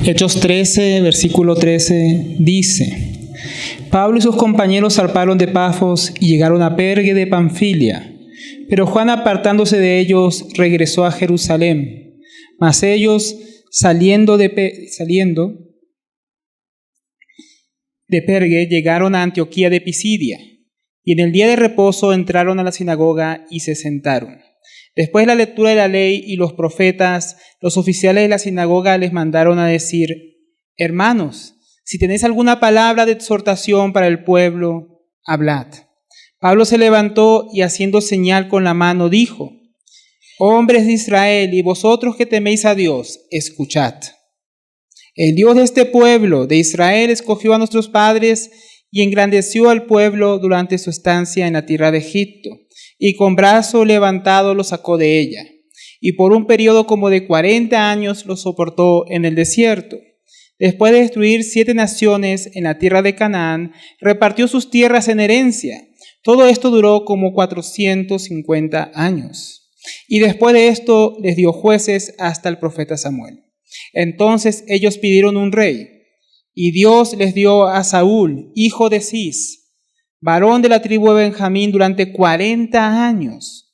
Hechos 13, versículo 13, dice: Pablo y sus compañeros zarparon de Pafos y llegaron a Pergue de Panfilia. Pero Juan, apartándose de ellos, regresó a Jerusalén. Mas ellos, saliendo de Pergue, llegaron a Antioquía de Pisidia. Y en el día de reposo entraron a la sinagoga y se sentaron. Después de la lectura de la ley y los profetas, los oficiales de la sinagoga les mandaron a decir: Hermanos, si tenéis alguna palabra de exhortación para el pueblo, hablad. Pablo se levantó y, haciendo señal con la mano, dijo: Hombres de Israel, y vosotros que teméis a Dios, escuchad. El Dios de este pueblo, de Israel, escogió a nuestros padres y engrandeció al pueblo durante su estancia en la tierra de Egipto, y con brazo levantado los sacó de ella, y por un periodo como de 40 años los soportó en el desierto. Después de destruir 7 naciones en la tierra de Canaán, repartió sus tierras en herencia. Todo esto duró como 450 años. Y después de esto les dio jueces hasta el profeta Samuel. Entonces ellos pidieron un rey, y Dios les dio a Saúl, hijo de Cis, varón de la tribu de Benjamín, durante 40 años.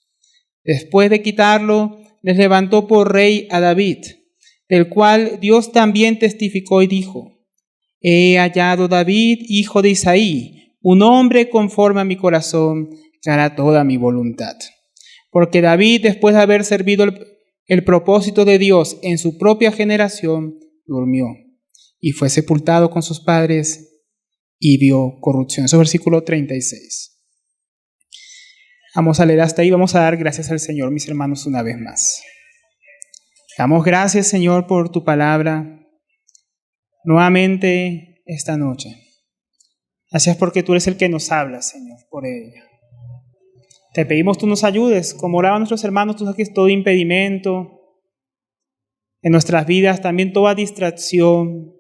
Después de quitarlo, les levantó por rey a David, del cual Dios también testificó y dijo: He hallado David, hijo de Isaí, un hombre conforme a mi corazón, que hará toda mi voluntad. Porque David, después de haber servido el propósito de Dios en su propia generación, durmió y fue sepultado con sus padres y vio corrupción. Eso es versículo 36. Vamos a leer hasta ahí. Vamos a dar gracias al Señor, mis hermanos, una vez más. Damos gracias, Señor, por tu palabra nuevamente esta noche. Gracias porque tú eres el que nos habla, Señor, por ella. Te pedimos tú nos ayudes, como oraban nuestros hermanos, tú saques todo impedimento en nuestras vidas, también toda distracción,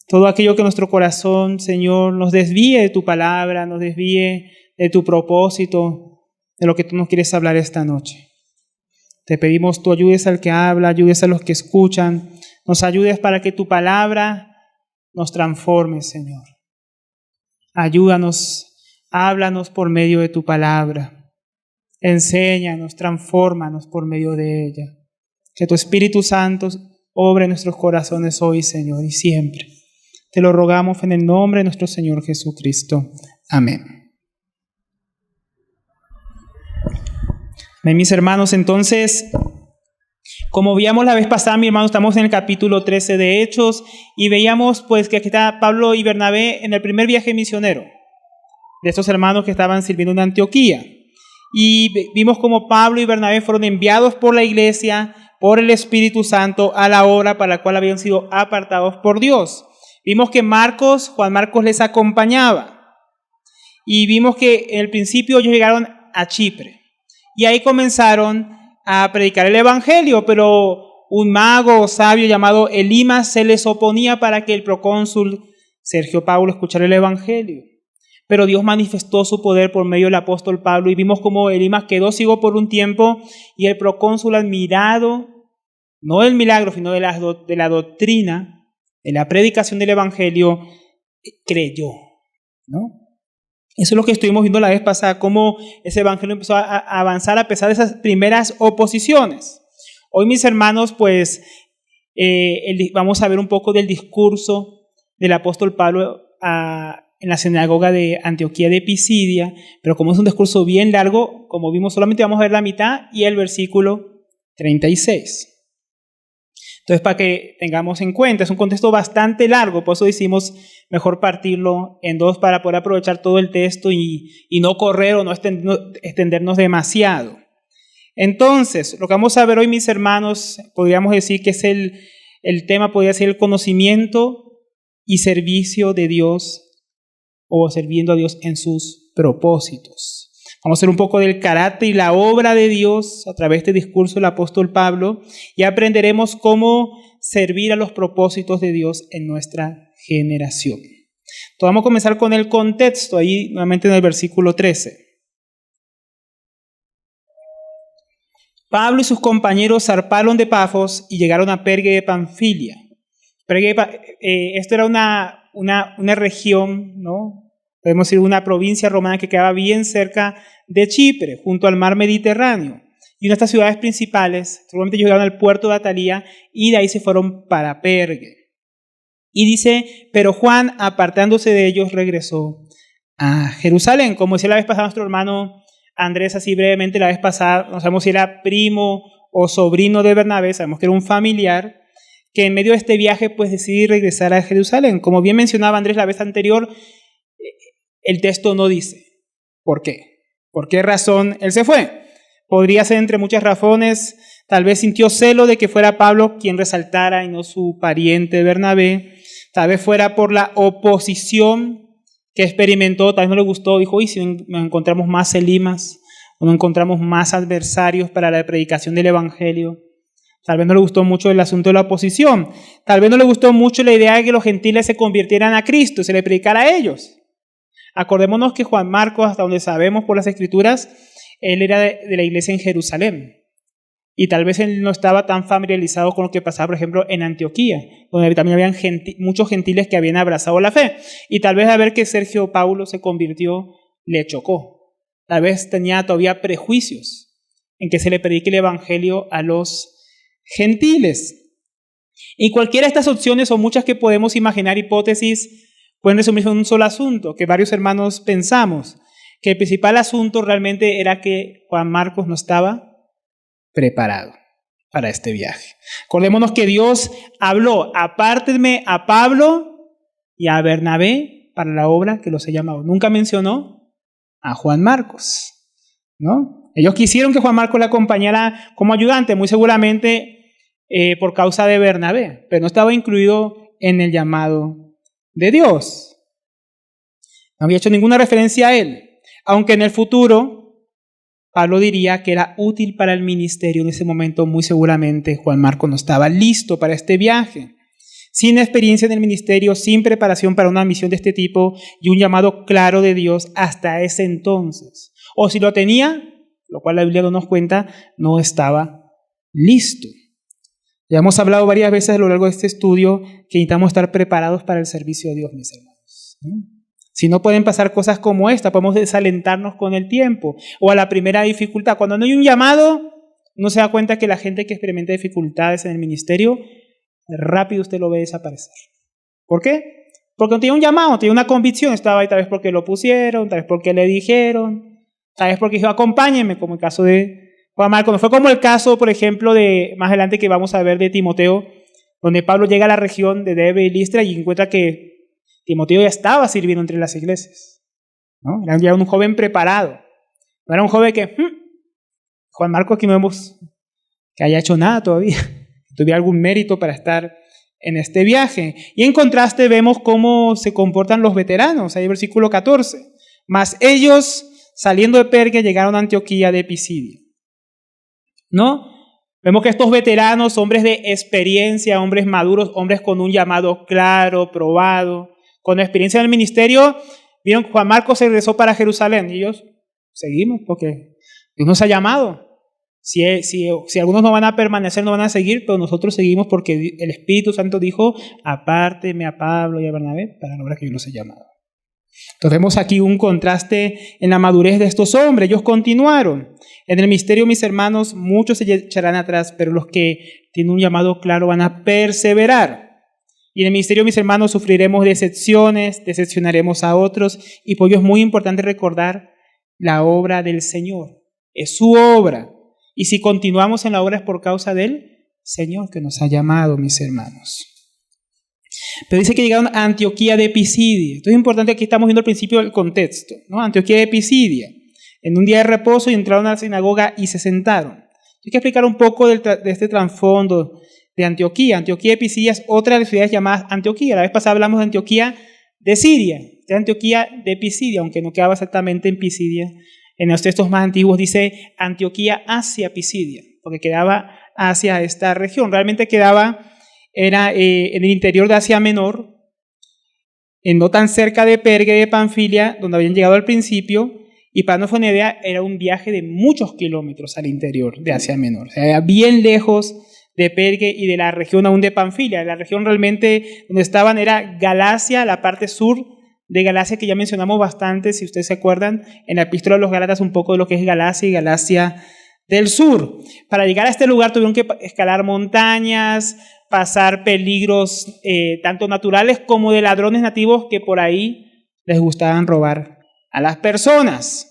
todo aquello que nuestro corazón, Señor, nos desvíe de tu palabra, nos desvíe de tu propósito, de lo que tú nos quieres hablar esta noche. Te pedimos tú ayudes al que habla, ayudes a los que escuchan, nos ayudes para que tu palabra nos transforme, Señor. Ayúdanos, háblanos por medio de tu palabra. Enséñanos, transfórmanos por medio de ella. Que tu Espíritu Santo obre en nuestros corazones hoy, Señor, y siempre. Te lo rogamos en el nombre de nuestro Señor Jesucristo. Amén. Bien, mis hermanos, entonces, como veíamos la vez pasada, mi hermano, estamos en el capítulo 13 de Hechos y veíamos pues que aquí está Pablo y Bernabé en el primer viaje misionero de estos hermanos que estaban sirviendo en Antioquía. Y vimos como Pablo y Bernabé fueron enviados por la iglesia, por el Espíritu Santo, a la obra para la cual habían sido apartados por Dios. Vimos que Juan Marcos les acompañaba. Y vimos que en el principio ellos llegaron a Chipre. Y ahí comenzaron a predicar el evangelio, pero un mago sabio llamado Elimas se les oponía para que el procónsul Sergio Paulo escuchara el evangelio. Pero Dios manifestó su poder por medio del apóstol Pablo y vimos cómo Elimas quedó ciego por un tiempo y el procónsul, admirado, no del milagro, sino de la doctrina, de la predicación del evangelio, creyó, ¿no? Eso es lo que estuvimos viendo la vez pasada, cómo ese evangelio empezó a avanzar a pesar de esas primeras oposiciones. Hoy, mis hermanos, pues vamos a ver un poco del discurso del apóstol Pablo en la sinagoga de Antioquía de Pisidia, pero como es un discurso bien largo, como vimos, solamente vamos a ver la mitad y el versículo 36. Entonces, para que tengamos en cuenta, es un contexto bastante largo, por eso decimos mejor partirlo en dos para poder aprovechar todo el texto y no correr o no extendernos demasiado. Entonces, lo que vamos a ver hoy, mis hermanos, podríamos decir que es el tema, podría ser el conocimiento y servicio de Dios o sirviendo a Dios en sus propósitos. Vamos a ver un poco del carácter y la obra de Dios a través de este discurso del apóstol Pablo y aprenderemos cómo servir a los propósitos de Dios en nuestra generación. Entonces vamos a comenzar con el contexto, ahí nuevamente en el versículo 13. Pablo y sus compañeros zarparon de Pafos y llegaron a Pergue de Panfilia. Esto era una región, ¿no? Podemos decir una provincia romana que quedaba bien cerca de Chipre, junto al mar Mediterráneo. Y una de estas ciudades principales, seguramente llegaron al puerto de Atalía y de ahí se fueron para Pergue. Y dice, pero Juan, apartándose de ellos, regresó a Jerusalén. Como decía la vez pasada nuestro hermano Andrés, así brevemente la vez pasada, no sabemos si era primo o sobrino de Bernabé, sabemos que era un familiar, que en medio de este viaje pues decidí regresar a Jerusalén. Como bien mencionaba Andrés la vez anterior, el texto no dice por qué. ¿Por qué razón él se fue? Podría ser entre muchas razones, tal vez sintió celo de que fuera Pablo quien resaltara y no su pariente Bernabé. Tal vez fuera por la oposición que experimentó, tal vez no le gustó, dijo, uy, si nos encontramos más elimas, o no encontramos más adversarios para la predicación del evangelio. Tal vez no le gustó mucho el asunto de la oposición. Tal vez no le gustó mucho la idea de que los gentiles se convirtieran a Cristo y se le predicara a ellos. Acordémonos que Juan Marcos, hasta donde sabemos por las Escrituras, él era de la iglesia en Jerusalén. Y tal vez él no estaba tan familiarizado con lo que pasaba, por ejemplo, en Antioquía, donde también habían muchos gentiles que habían abrazado la fe. Y tal vez al ver que Sergio Paulo se convirtió, le chocó. Tal vez tenía todavía prejuicios en que se le predique el evangelio a los gentiles. Y cualquiera de estas opciones, o muchas que podemos imaginar, hipótesis, pueden resumirse en un solo asunto, que varios hermanos pensamos, que el principal asunto realmente era que Juan Marcos no estaba preparado para este viaje. Acordémonos que Dios habló, apártenme a Pablo y a Bernabé para la obra que los he llamado. Nunca mencionó a Juan Marcos, ¿no? Ellos quisieron que Juan Marcos le acompañara como ayudante, muy seguramente por causa de Bernabé, pero no estaba incluido en el llamado de Dios. No había hecho ninguna referencia a él, aunque en el futuro Pablo diría que era útil para el ministerio. En ese momento muy seguramente Juan Marcos no estaba listo para este viaje. Sin experiencia en el ministerio, sin preparación para una misión de este tipo y un llamado claro de Dios hasta ese entonces. O si lo tenía, lo cual la Biblia no nos cuenta, no estaba listo. Ya hemos hablado varias veces a lo largo de este estudio que necesitamos estar preparados para el servicio de Dios, mis hermanos, ¿no? Si no pueden pasar cosas como esta, podemos desalentarnos con el tiempo o a la primera dificultad. Cuando no hay un llamado, uno se da cuenta que la gente que experimenta dificultades en el ministerio, rápido usted lo ve desaparecer. ¿Por qué? Porque no tiene un llamado, tiene una convicción. Estaba ahí tal vez porque lo pusieron, tal vez porque le dijeron, tal vez porque dijo, acompáñenme, como el caso de Juan Marcos. No fue como el caso, por ejemplo, de más adelante que vamos a ver de Timoteo, donde Pablo llega a la región de Derbe y Listra y encuentra que Timoteo ya estaba sirviendo entre las iglesias, ¿no? Era ya un joven preparado. No era un joven que, Juan Marcos, aquí no vemos que haya hecho nada todavía, que tuviera algún mérito para estar en este viaje. Y en contraste vemos cómo se comportan los veteranos, ahí versículo 14. Mas ellos, saliendo de Perge, llegaron a Antioquía de Pisidia, ¿no? Vemos que estos veteranos, hombres de experiencia, hombres maduros, hombres con un llamado claro, probado, con experiencia en el ministerio, vieron que Juan Marcos se regresó para Jerusalén y ellos seguimos porque Dios nos ha llamado. Si algunos no van a permanecer, no van a seguir, pero nosotros seguimos porque el Espíritu Santo dijo, apárteme a Pablo y a Bernabé para la obra que yo los he llamado. Entonces vemos aquí un contraste en la madurez de estos hombres. Ellos continuaron. En el ministerio, mis hermanos, muchos se echarán atrás, pero los que tienen un llamado claro van a perseverar. Y en el ministerio, mis hermanos, sufriremos decepciones, decepcionaremos a otros, y por ello es muy importante recordar la obra del Señor. Es su obra. Y si continuamos en la obra es por causa del Señor que nos ha llamado, mis hermanos. Pero dice que llegaron a Antioquía de Pisidia. Entonces es importante, aquí estamos viendo al principio el contexto, ¿no? Antioquía de Pisidia. En un día de reposo y entraron a la sinagoga y se sentaron. Hay que explicar un poco de este trasfondo de Antioquía. Antioquía de Pisidia es otra de las ciudades llamadas Antioquía. La vez pasada hablamos de Antioquía de Siria. Esta es Antioquía de Pisidia, aunque no quedaba exactamente en Pisidia. En los textos más antiguos dice Antioquía hacia Pisidia, porque quedaba hacia esta región. Realmente era en el interior de Asia Menor, no tan cerca de Perge de Panfilia, donde habían llegado al principio, y para no fue una idea, era un viaje de muchos kilómetros al interior de Asia Menor. O sea, era bien lejos de Perge y de la región aún de Panfilia. La región realmente donde estaban era Galacia, la parte sur de Galacia, que ya mencionamos bastante, si ustedes se acuerdan, en la epístola de los Gálatas, un poco de lo que es Galacia y Galacia del sur. Para llegar a este lugar tuvieron que escalar montañas, pasar peligros tanto naturales como de ladrones nativos que por ahí les gustaban robar a las personas.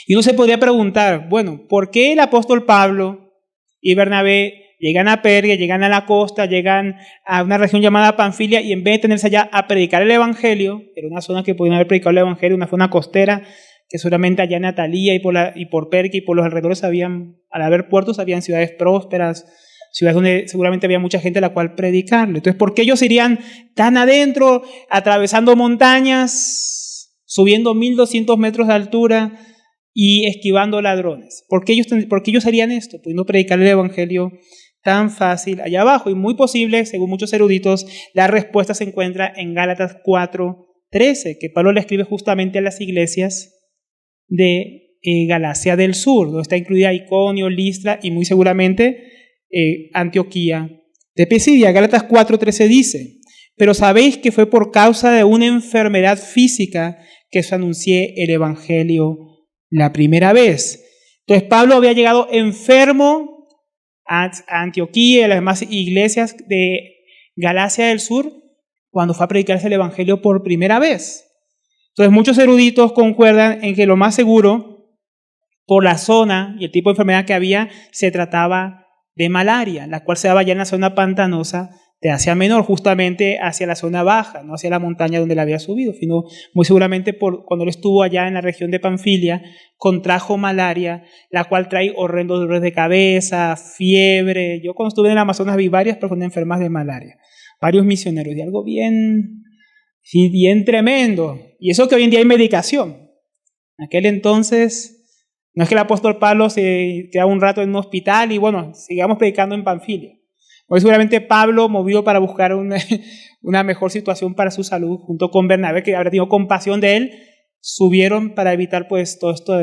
Y uno se podría preguntar, bueno, ¿por qué el apóstol Pablo y Bernabé llegan a Perge, llegan a la costa, llegan a una región llamada Panfilia y en vez de tenerse allá a predicar el evangelio, era una zona que podían haber predicado el evangelio, una zona costera, que seguramente allá en Atalía y por Perge y por los alrededores habían, al haber puertos, habían ciudades prósperas, ciudades donde seguramente había mucha gente a la cual predicarle. Entonces, ¿por qué ellos irían tan adentro, atravesando montañas, subiendo 1200 metros de altura y esquivando ladrones? ¿Por qué ellos harían esto? Pudiendo predicar el evangelio tan fácil allá abajo. Y muy posible, según muchos eruditos, la respuesta se encuentra en Gálatas 4:13, que Pablo le escribe justamente a las iglesias de Galacia del Sur, donde está incluida Iconio, Listra y muy seguramente Antioquía de Pisidia. Gálatas 4:13 dice: pero sabéis que fue por causa de una enfermedad física que os anuncié el evangelio la primera vez. Entonces Pablo había llegado enfermo a Antioquía y a las demás iglesias de Galacia del Sur cuando fue a predicarse el evangelio por primera vez. Entonces muchos eruditos concuerdan en que lo más seguro, por la zona y el tipo de enfermedad que había, se trataba de malaria, la cual se daba ya en la zona pantanosa de Asia Menor, justamente hacia la zona baja, no hacia la montaña donde él había subido, sino muy seguramente cuando él estuvo allá en la región de Panfilia, contrajo malaria, la cual trae horrendos dolores de cabeza, fiebre. Yo cuando estuve en el Amazonas vi varias personas enfermas de malaria, varios misioneros, y algo bien tremendo. Y eso que hoy en día hay medicación. En aquel entonces no es que el apóstol Pablo se quedaba un rato en un hospital y bueno, sigamos predicando en Panfilia. Hoy seguramente Pablo, movido para buscar una mejor situación para su salud, junto con Bernabé, que habría tenido compasión de él, subieron para evitar pues todo esto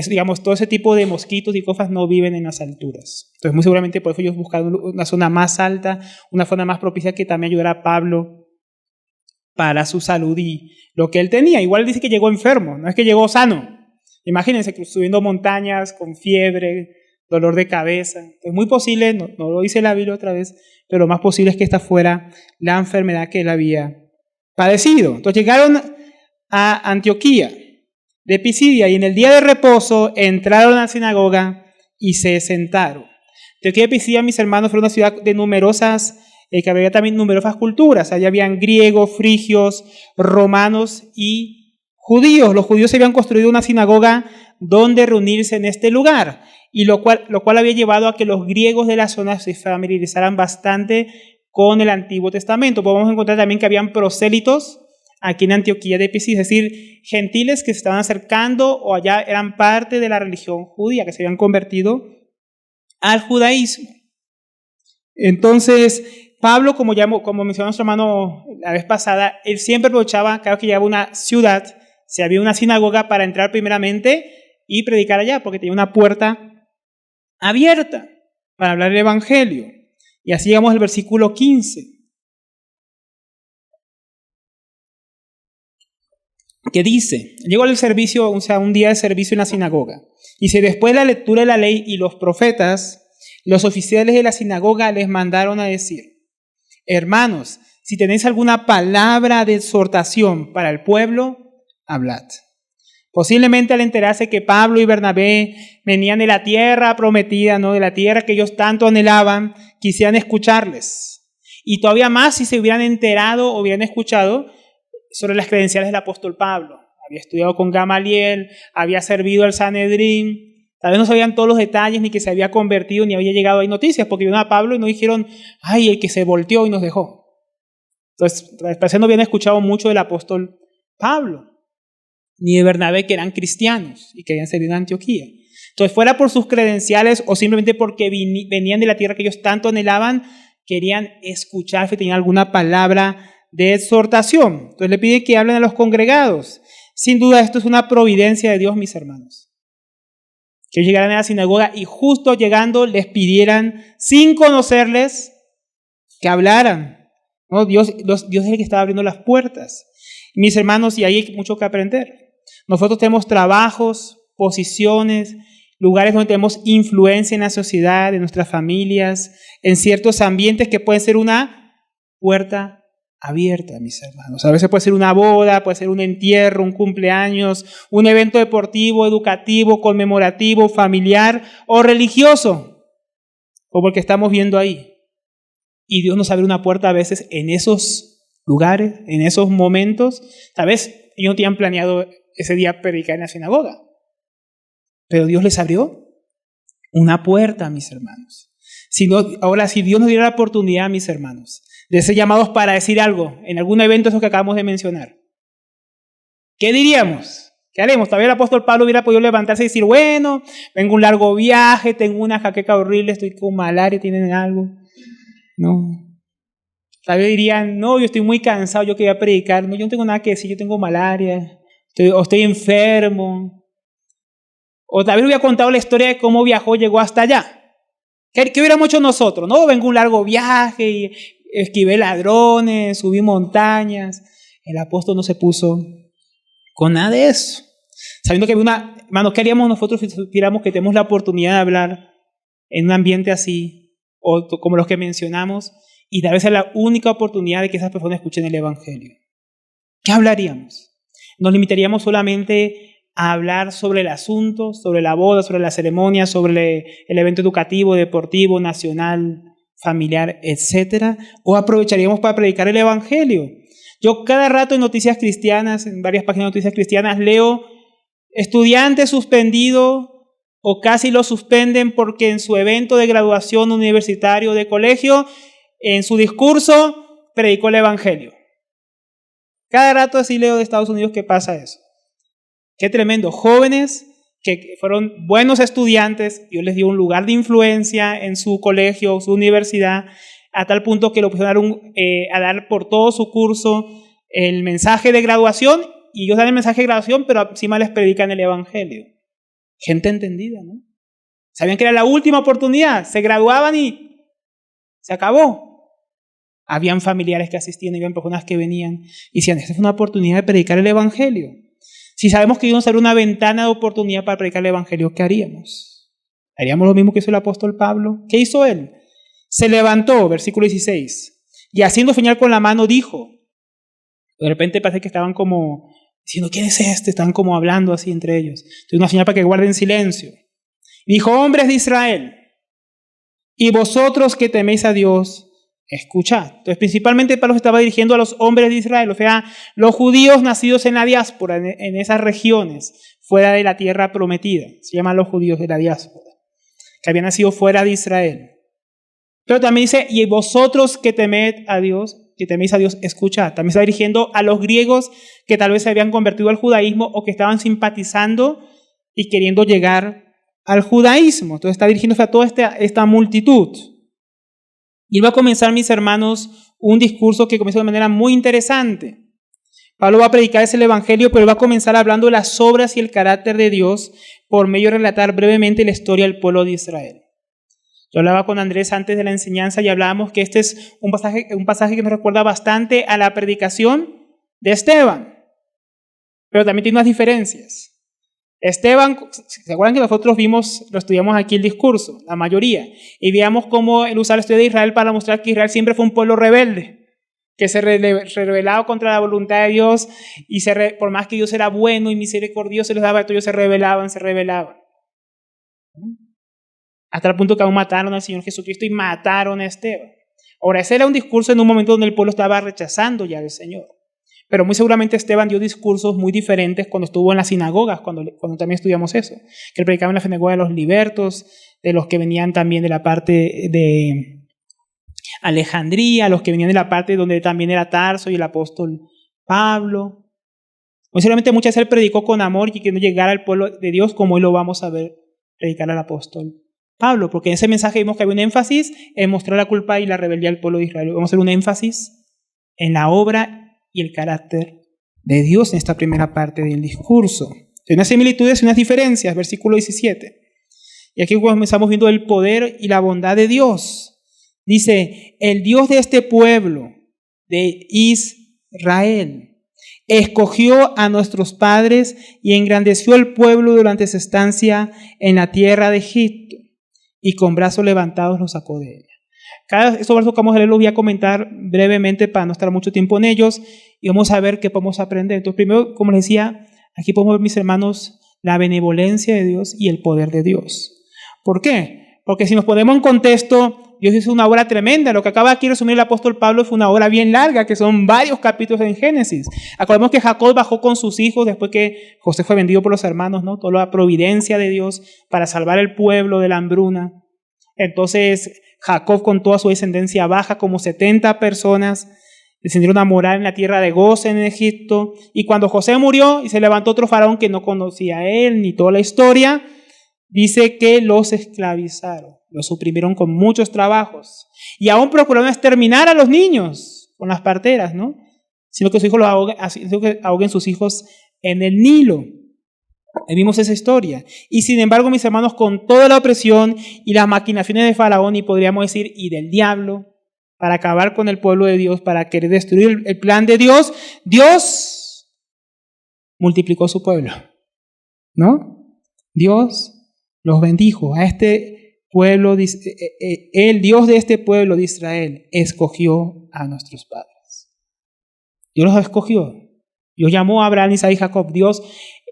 digamos, todo ese tipo de mosquitos y cosas no viven en las alturas. Entonces muy seguramente por eso ellos buscaron una zona más alta, una zona más propicia que también ayudara a Pablo para su salud y lo que él tenía. Igual dice que llegó enfermo, no es que llegó sano. Imagínense subiendo montañas con fiebre, dolor de cabeza. Es muy posible, no lo dice la Biblia otra vez, pero lo más posible es que esta fuera la enfermedad que él había padecido. Entonces llegaron a Antioquía de Pisidia y en el día de reposo entraron a la sinagoga y se sentaron. Antioquía de Pisidia, mis hermanos, fue una ciudad de numerosas, que había también numerosas culturas. Allá habían griegos, frigios, romanos y judíos. Los judíos se habían construido una sinagoga donde reunirse en este lugar, y lo cual había llevado a que los griegos de la zona se familiarizaran bastante con el Antiguo Testamento. Podemos encontrar también que habían prosélitos aquí en Antioquía de Pisidia, es decir, gentiles que se estaban acercando o allá eran parte de la religión judía, que se habían convertido al judaísmo. Entonces, Pablo, como mencionó nuestro hermano la vez pasada, él siempre aprovechaba cada vez que llegaba a una ciudad, si había una sinagoga, para entrar primeramente y predicar allá, porque tenía una puerta abierta para hablar el evangelio. Y así llegamos al versículo 15, que dice: llegó al servicio, o sea, un día de servicio en la sinagoga. Dice: después de la lectura de la ley y los profetas, los oficiales de la sinagoga les mandaron a decir: hermanos, si tenéis alguna palabra de exhortación para el pueblo, hablad. Posiblemente al enterarse que Pablo y Bernabé venían de la tierra prometida, ¿no?, de la tierra que ellos tanto anhelaban, quisieran escucharles. Y todavía más si se hubieran enterado o hubieran escuchado sobre las credenciales del apóstol Pablo. Había estudiado con Gamaliel, había servido al Sanedrín. Tal vez no sabían todos los detalles, ni que se había convertido, ni había llegado ahí noticias, porque vieron a Pablo y no dijeron: ay, el que se volteó y nos dejó. Entonces, al parecer no habían escuchado mucho del apóstol Pablo, ni de Bernabé, que eran cristianos y que habían servido en Antioquía. Entonces, fuera por sus credenciales o simplemente porque venían de la tierra que ellos tanto anhelaban, querían escuchar si tenían alguna palabra de exhortación. Entonces le pide que hablen a los congregados. Sin duda esto es una providencia de Dios, mis hermanos, Que ellos llegaran a la sinagoga y justo llegando les pidieran, sin conocerles, que hablaran, ¿no? Dios es el que estaba abriendo las puertas. Mis hermanos, y ahí hay mucho que aprender. Nosotros tenemos trabajos, posiciones, lugares donde tenemos influencia en la sociedad, en nuestras familias, en ciertos ambientes que pueden ser una puerta abierta, mis hermanos. A veces puede ser una boda, puede ser un entierro, un cumpleaños, un evento deportivo, educativo, conmemorativo, familiar o religioso, como el que estamos viendo ahí. Y Dios nos abre una puerta a veces en esos lugares, en esos momentos. Tal vez ellos no tenían planeado ese día predicar en la sinagoga, pero Dios les abrió una puerta, mis hermanos. Ahora, si Dios nos diera la oportunidad, mis hermanos, de ser llamados para decir algo en algún evento, eso que acabamos de mencionar, ¿qué diríamos? ¿Qué haremos? Tal vez el apóstol Pablo hubiera podido levantarse y decir, bueno, vengo un largo viaje, tengo una jaqueca horrible, estoy con malaria, ¿tienen algo? No. Tal vez dirían, no, yo estoy muy cansado, yo quería predicar, no, yo no tengo nada que decir, yo tengo malaria, estoy enfermo. O tal vez hubiera contado la historia de cómo viajó, llegó hasta allá. ¿Qué hubiéramos hecho nosotros? No, vengo un largo viaje y esquivé ladrones, subí montañas. El apóstol no se puso con nada de eso. Sabiendo que había hermano, ¿qué haríamos nosotros si supiéramos que tenemos la oportunidad de hablar en un ambiente así, o como los que mencionamos, y tal vez es la única oportunidad de que esas personas escuchen el Evangelio? ¿Qué hablaríamos? ¿Nos limitaríamos solamente a hablar sobre el asunto, sobre la boda, sobre la ceremonia, sobre el evento educativo, deportivo, nacional, familiar, etcétera? ¿O aprovecharíamos para predicar el Evangelio? Yo cada rato en Noticias Cristianas, en varias páginas de Noticias Cristianas, leo estudiante suspendido o casi lo suspenden porque en su evento de graduación universitario de colegio, en su discurso, predicó el Evangelio. Cada rato así leo de Estados Unidos que pasa eso. Qué tremendo. Jóvenes que fueron buenos estudiantes, Dios les dio un lugar de influencia en su colegio, su universidad, a tal punto que lo pusieron a dar por todo su curso el mensaje de graduación, y ellos dan el mensaje de graduación, pero encima les predican el Evangelio. Gente entendida, ¿no? Sabían que era la última oportunidad, se graduaban y se acabó. Habían familiares que asistían, habían personas que venían y decían, esta es una oportunidad de predicar el Evangelio. Si sabemos que Dios nos abre una ventana de oportunidad para predicar el Evangelio, ¿qué haríamos? ¿Haríamos lo mismo que hizo el apóstol Pablo? ¿Qué hizo él? Se levantó, versículo 16, y haciendo señal con la mano dijo. De repente parece que estaban como diciendo, ¿quién es este? Están como hablando así entre ellos. Entonces una señal para que guarden silencio. Dijo, hombres de Israel, y vosotros que teméis a Dios, escuchad. Entonces principalmente Pablo estaba dirigiendo a los hombres de Israel, o sea, los judíos nacidos en la diáspora, en esas regiones, fuera de la tierra prometida. Se llaman los judíos de la diáspora, que habían nacido fuera de Israel. Pero también dice, y vosotros que teméis a Dios, escuchad. También está dirigiendo a los griegos que tal vez se habían convertido al judaísmo o que estaban simpatizando y queriendo llegar al judaísmo. Entonces está dirigiéndose a toda esta multitud. Y va a comenzar, mis hermanos, un discurso que comienza de manera muy interesante. Pablo va a predicar ese evangelio, pero va a comenzar hablando de las obras y el carácter de Dios por medio de relatar brevemente la historia del pueblo de Israel. Yo hablaba con Andrés antes de la enseñanza y hablábamos que este es un pasaje que nos recuerda bastante a la predicación de Esteban, pero también tiene unas diferencias. Esteban, ¿se acuerdan que nosotros lo estudiamos aquí el discurso, la mayoría? Y veíamos cómo él usaba la historia de Israel para mostrar que Israel siempre fue un pueblo rebelde, que se rebelaba contra la voluntad de Dios y por más que Dios era bueno y misericordioso, les daba esto, ellos se rebelaban. Hasta el punto que aún mataron al Señor Jesucristo y mataron a Esteban. Ahora, ese era un discurso en un momento donde el pueblo estaba rechazando ya al Señor. Pero muy seguramente Esteban dio discursos muy diferentes cuando estuvo en las sinagogas, cuando también estudiamos eso. Que él predicaba en la sinagoga de los libertos, de los que venían también de la parte de Alejandría, los que venían de la parte donde también era Tarso y el apóstol Pablo. Muy seguramente muchas veces él predicó con amor y queriendo llegar al pueblo de Dios, como hoy lo vamos a ver predicar al apóstol Pablo, porque en ese mensaje vimos que había un énfasis en mostrar la culpa y la rebeldía del pueblo de Israel. Vamos a hacer un énfasis en la obra y el carácter de Dios en esta primera parte del discurso. Hay unas similitudes y unas diferencias, versículo 17. Y aquí comenzamos viendo el poder y la bondad de Dios. Dice, el Dios de este pueblo, de Israel, escogió a nuestros padres y engrandeció el pueblo durante su estancia en la tierra de Egipto, y con brazos levantados los sacó de ella. Estos versos que vamos a leer los voy a comentar brevemente para no estar mucho tiempo en ellos, y vamos a ver qué podemos aprender. Entonces, primero, como les decía, aquí podemos ver, mis hermanos, la benevolencia de Dios y el poder de Dios. ¿Por qué? Porque si nos ponemos en contexto, Dios hizo una obra tremenda. Lo que acaba aquí de resumir el apóstol Pablo fue una obra bien larga, que son varios capítulos en Génesis. Acordemos que Jacob bajó con sus hijos después que José fue vendido por los hermanos, ¿no? Toda la providencia de Dios para salvar el pueblo de la hambruna. Entonces, Jacob con toda su descendencia baja, como 70 personas, descendieron a morar en la tierra de Gosén en Egipto. Y cuando José murió y se levantó otro faraón que no conocía a él ni toda la historia, dice que los esclavizaron, los suprimieron con muchos trabajos. Y aún procuraron exterminar a los niños con las parteras, ¿no? Sino que sus hijos ahoguen sus hijos en el Nilo. Vimos esa historia. Y sin embargo, mis hermanos, con toda la opresión y las maquinaciones de Faraón, y podríamos decir, y del diablo, para acabar con el pueblo de Dios, para querer destruir el plan de Dios, Dios multiplicó su pueblo, ¿no? Dios los bendijo. A este pueblo, el Dios de este pueblo de Israel escogió a nuestros padres. Dios los escogió. Dios llamó a Abraham, Isaac y Jacob. Dios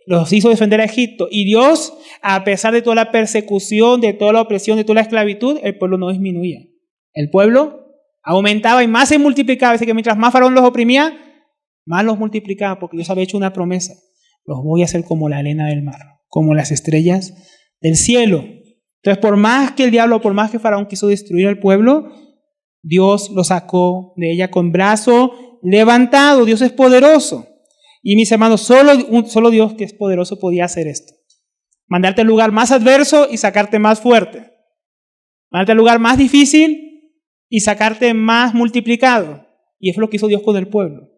los hizo defender a Egipto. Y Dios, a pesar de toda la persecución, de toda la opresión, de toda la esclavitud, el pueblo no disminuía. El pueblo aumentaba y más se multiplicaba. Dice que mientras más Faraón los oprimía, más los multiplicaba, porque Dios había hecho una promesa. Los voy a hacer como la arena del mar, como las estrellas del cielo. Entonces, por más que el diablo, por más que Faraón quiso destruir al pueblo, Dios lo sacó de ella con brazo levantado. Dios es poderoso. Y mis hermanos, solo Dios, que es poderoso, podía hacer esto. Mandarte al lugar más adverso y sacarte más fuerte. Mandarte al lugar más difícil y sacarte más multiplicado. Y eso es lo que hizo Dios con el pueblo.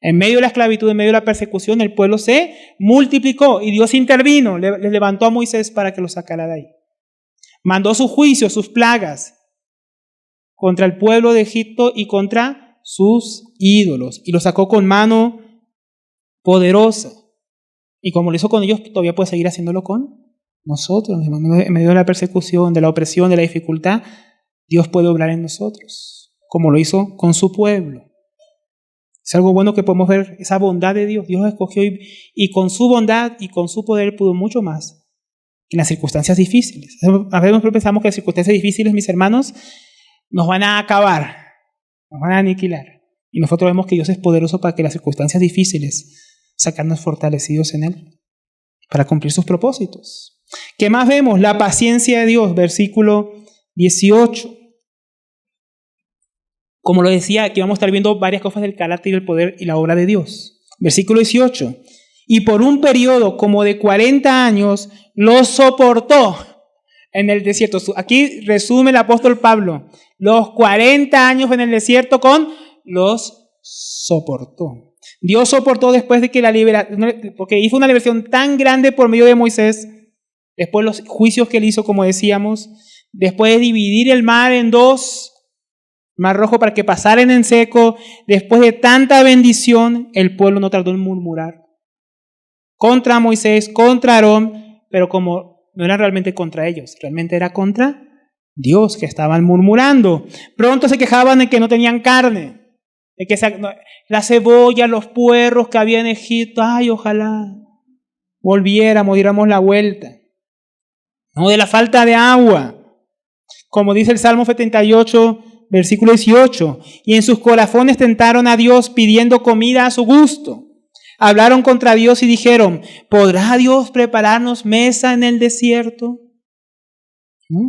En medio de la esclavitud, en medio de la persecución, el pueblo se multiplicó y Dios intervino, le levantó a Moisés para que lo sacara de ahí. Mandó sus juicios, sus plagas contra el pueblo de Egipto y contra sus ídolos, y lo sacó con mano poderosa. Y como lo hizo con ellos, todavía puede seguir haciéndolo con nosotros. En medio de la persecución, de la opresión, de la dificultad, Dios puede obrar en nosotros, como lo hizo con su pueblo. Es algo bueno que podemos ver, esa bondad de Dios. Dios escogió y con su bondad y con su poder pudo mucho más en las circunstancias difíciles. A veces pensamos que las circunstancias difíciles, mis hermanos, nos van a acabar, nos van a aniquilar. Y nosotros vemos que Dios es poderoso para que las circunstancias difíciles sacarnos fortalecidos en Él, para cumplir sus propósitos. ¿Qué más vemos? La paciencia de Dios, versículo 18. Como lo decía, aquí vamos a estar viendo varias cosas del carácter y el poder y la obra de Dios. Versículo 18. Y por un periodo como de 40 años los soportó en el desierto. Aquí resume el apóstol Pablo. Los 40 años en el desierto los soportó. Dios soportó después de que porque hizo una liberación tan grande por medio de Moisés, después los juicios que él hizo, como decíamos, después de dividir el mar en dos, Mar Rojo para que pasaran en seco, después de tanta bendición, el pueblo no tardó en murmurar contra Moisés, contra Aarón, pero como no era realmente contra ellos, realmente era contra Dios, que estaban murmurando. Pronto se quejaban de que no tenían carne, de que la cebolla, los puerros que había en Egipto, ay, ojalá volviéramos, diéramos la vuelta. No, de la falta de agua, como dice el Salmo 78, versículo 18, y en sus corazones tentaron a Dios pidiendo comida a su gusto. Hablaron contra Dios y dijeron, ¿podrá Dios prepararnos mesa en el desierto? ¿No?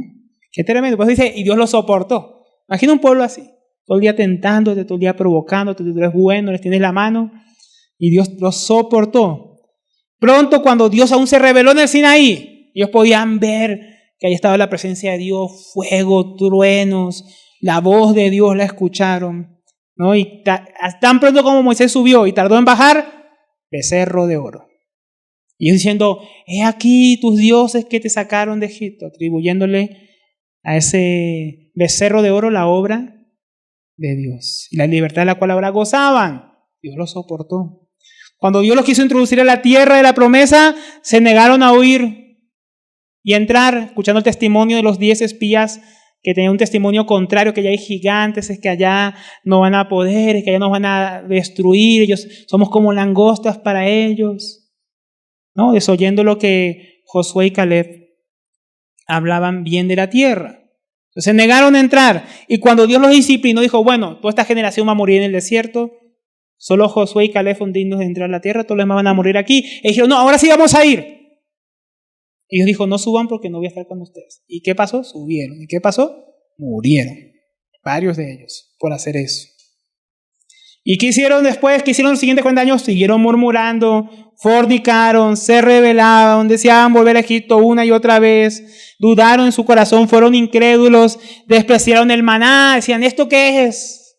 Qué tremendo. Pues dice, y Dios lo soportó. Imagina un pueblo así, todo el día tentándote, todo el día provocándote, tú eres bueno, les tienes la mano, y Dios lo soportó. Pronto, cuando Dios aún se reveló en el Sinaí, ellos podían ver que ahí estaba la presencia de Dios, fuego, truenos, la voz de Dios la escucharon, ¿no? Y tan pronto como Moisés subió y tardó en bajar, becerro de oro. Y ellos diciendo, he aquí tus dioses que te sacaron de Egipto, atribuyéndole a ese becerro de oro la obra de Dios. Y la libertad de la cual ahora gozaban, Dios los soportó. Cuando Dios los quiso introducir a la tierra de la promesa, se negaron a oír y entrar, escuchando el testimonio de los 10 espías que tenían un testimonio contrario, que allá hay gigantes, es que allá no van a poder, es que allá nos van a destruir, ellos somos como langostas para ellos, ¿no? Desoyendo lo que Josué y Caleb hablaban bien de la tierra. Entonces se negaron a entrar, y cuando Dios los disciplinó, dijo, bueno, toda esta generación va a morir en el desierto, solo Josué y Caleb son dignos de entrar a la tierra, todos los demás van a morir aquí. Y dijeron, no, ahora sí vamos a ir. Y Dios dijo, no suban porque no voy a estar con ustedes. ¿Y qué pasó? Subieron. ¿Y qué pasó? Murieron. Varios de ellos por hacer eso. ¿Y qué hicieron después? ¿Qué hicieron los siguientes 40 años? Siguieron murmurando, fornicaron, se rebelaban, deseaban volver a Egipto una y otra vez, dudaron en su corazón, fueron incrédulos, despreciaron el maná, decían, ¿esto qué es?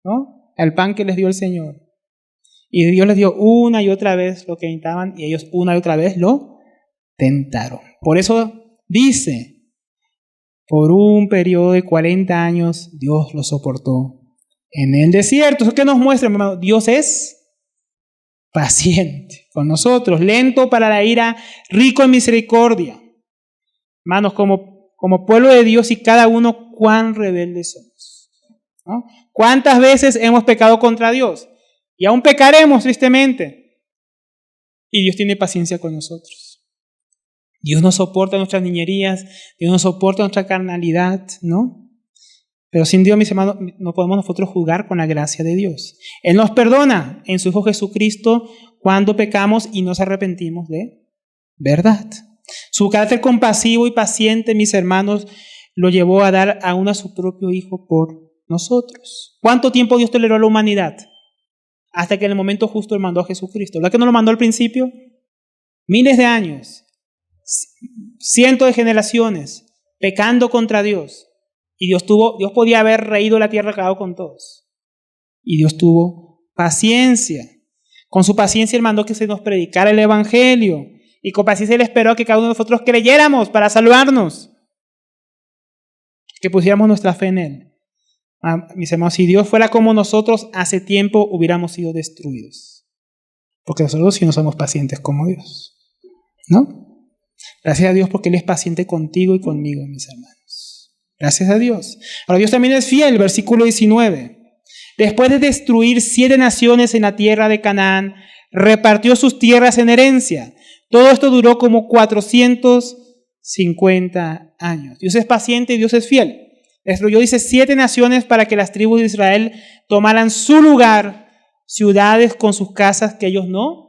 ¿No? El pan que les dio el Señor. Y Dios les dio una y otra vez lo que necesitaban y ellos una y otra vez lo tentaron. Por eso dice, por un periodo de 40 años Dios lo soportó en el desierto. ¿Eso qué nos muestra, mi hermano? Dios es paciente con nosotros, lento para la ira, rico en misericordia. Hermanos, como pueblo de Dios y cada uno, cuán rebeldes somos, ¿no? ¿Cuántas veces hemos pecado contra Dios? Y aún pecaremos tristemente. Y Dios tiene paciencia con nosotros. Dios nos soporta nuestras niñerías, Dios nos soporta nuestra carnalidad, ¿no? Pero sin Dios, mis hermanos, no podemos nosotros jugar con la gracia de Dios. Él nos perdona en su Hijo Jesucristo cuando pecamos y nos arrepentimos de verdad. Su carácter compasivo y paciente, mis hermanos, lo llevó a dar aún a su propio Hijo por nosotros. ¿Cuánto tiempo Dios toleró a la humanidad? Hasta que en el momento justo Él mandó a Jesucristo. ¿Verdad que no lo mandó al principio? Miles de años. Cientos de generaciones pecando contra Dios, y Dios podía haber reído la tierra, acabado con todos, y Dios tuvo paciencia. Con su paciencia Él mandó que se nos predicara el evangelio, y con paciencia Él esperó que cada uno de nosotros creyéramos para salvarnos, que pusiéramos nuestra fe en Él. Mis hermanos, si Dios fuera como nosotros, hace tiempo hubiéramos sido destruidos, porque nosotros sí no somos pacientes como Dios, ¿no? Gracias a Dios porque Él es paciente contigo y conmigo, mis hermanos. Gracias a Dios. Ahora Dios también es fiel, versículo 19. Después de destruir 7 naciones en la tierra de Canaán, repartió sus tierras en herencia. Todo esto duró como 450 años. Dios es paciente y Dios es fiel. Destruyó, dice, 7 naciones para que las tribus de Israel tomaran su lugar, ciudades con sus casas que ellos no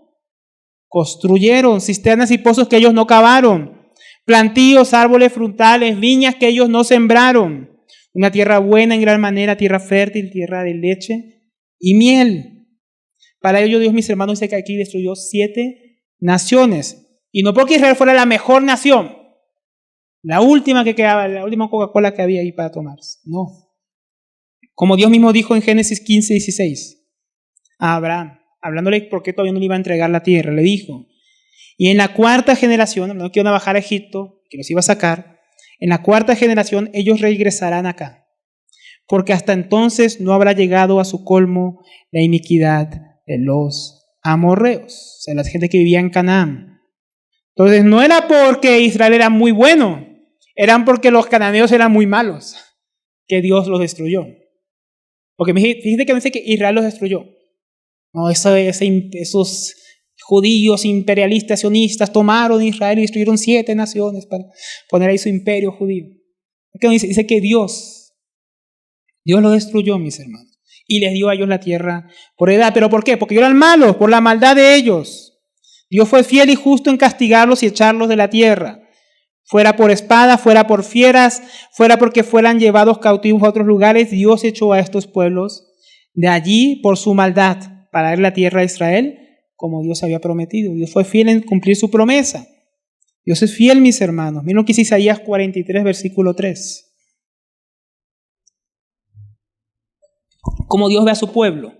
construyeron, cisternas y pozos que ellos no cavaron, plantíos, árboles frutales, viñas que ellos no sembraron, una tierra buena en gran manera, tierra fértil, tierra de leche y miel. Para ello Dios, mis hermanos, dice que aquí destruyó 7 naciones, y no porque Israel fuera la mejor nación, la última que quedaba, la última Coca-Cola que había ahí para tomarse, no. Como Dios mismo dijo en Génesis 15:16 a Abraham, hablándole porque todavía no le iba a entregar la tierra, le dijo, y en la 4ª generación, no que iban a bajar a Egipto, que los iba a sacar, en la 4ª generación ellos regresarán acá, porque hasta entonces no habrá llegado a su colmo la iniquidad de los amorreos, o sea, la gente que vivía en Canaán. Entonces no era porque Israel era muy bueno, eran porque los cananeos eran muy malos, que Dios los destruyó. Porque fíjate que no dice que Israel los destruyó. No, esos judíos imperialistas, sionistas, tomaron Israel y destruyeron 7 naciones para poner ahí su imperio judío. ¿Qué dice? Dice que Dios lo destruyó, mis hermanos, y les dio a ellos la tierra por heredad. ¿Pero por qué? Porque ellos eran malos, por la maldad de ellos. Dios fue fiel y justo en castigarlos y echarlos de la tierra. Fuera por espada, fuera por fieras, fuera porque fueran llevados cautivos a otros lugares, Dios echó a estos pueblos de allí por su maldad, para dar la tierra a Israel como Dios había prometido. Dios fue fiel en cumplir su promesa. Dios es fiel, mis hermanos. Miren lo que dice Isaías 43, versículo 3. Cómo Dios ve a su pueblo.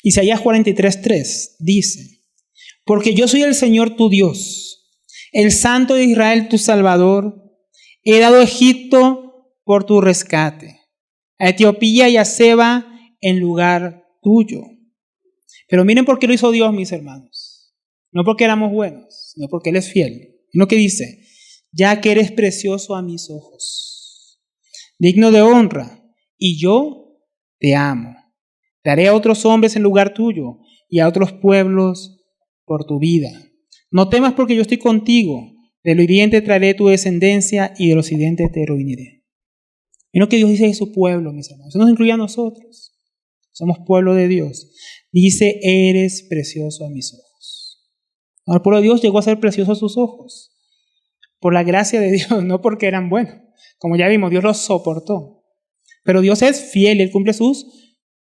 Isaías 43:3 dice: porque yo soy el Señor tu Dios, el Santo de Israel tu Salvador. He dado a Egipto por tu rescate, a Etiopía y a Seba en lugar tuyo. Pero miren por qué lo hizo Dios, mis hermanos. No porque éramos buenos, sino porque Él es fiel. Lo que dice: ya que eres precioso a mis ojos, digno de honra, y yo te amo. Daré a otros hombres en lugar tuyo y a otros pueblos por tu vida. No temas, porque yo estoy contigo. Del oriente traeré tu descendencia y del occidente te reuniré. Miren lo que Dios dice de su pueblo, mis hermanos. Eso nos incluye a nosotros. Somos pueblo de Dios. Dice: eres precioso a mis ojos. El pueblo de Dios llegó a ser precioso a sus ojos por la gracia de Dios, no porque eran buenos. Como ya vimos, Dios los soportó. Pero Dios es fiel y Él cumple sus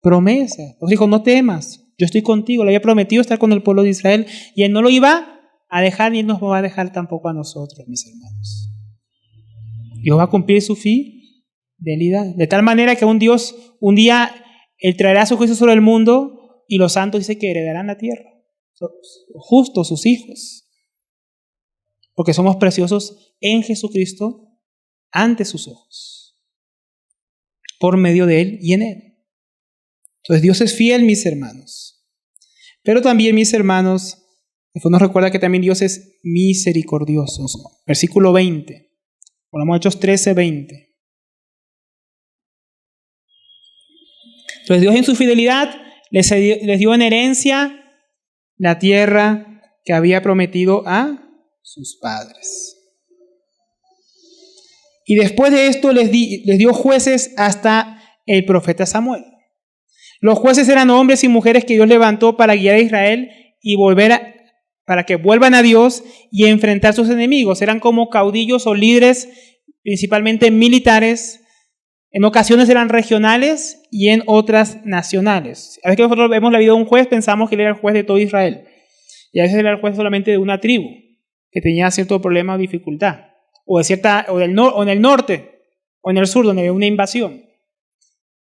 promesas. Nos dijo: no temas, yo estoy contigo. Le había prometido estar con el pueblo de Israel y Él no lo iba a dejar, ni Él nos va a dejar tampoco a nosotros, mis hermanos. Dios va a cumplir su fidelidad. De tal manera que un día Él traerá su juicio sobre el mundo y los santos dice que heredarán la tierra. Justos, sus hijos. Porque somos preciosos en Jesucristo ante sus ojos. Por medio de Él y en Él. Entonces Dios es fiel, mis hermanos. Pero también, mis hermanos, después nos recuerda que también Dios es misericordioso. Versículo 20. Ponemos Hechos 13:20. Entonces Dios en su fidelidad les dio en herencia la tierra que había prometido a sus padres. Y después de esto les dio jueces hasta el profeta Samuel. Los jueces eran hombres y mujeres que Dios levantó para guiar a Israel y para que vuelvan a Dios y enfrentar a sus enemigos. Eran como caudillos o líderes, principalmente militares. En ocasiones eran regionales y en otras nacionales. A veces que nosotros vemos la vida de un juez, pensamos que él era el juez de todo Israel. Y a veces era el juez solamente de una tribu que tenía cierto problema o dificultad. O en el norte o en el sur, donde había una invasión.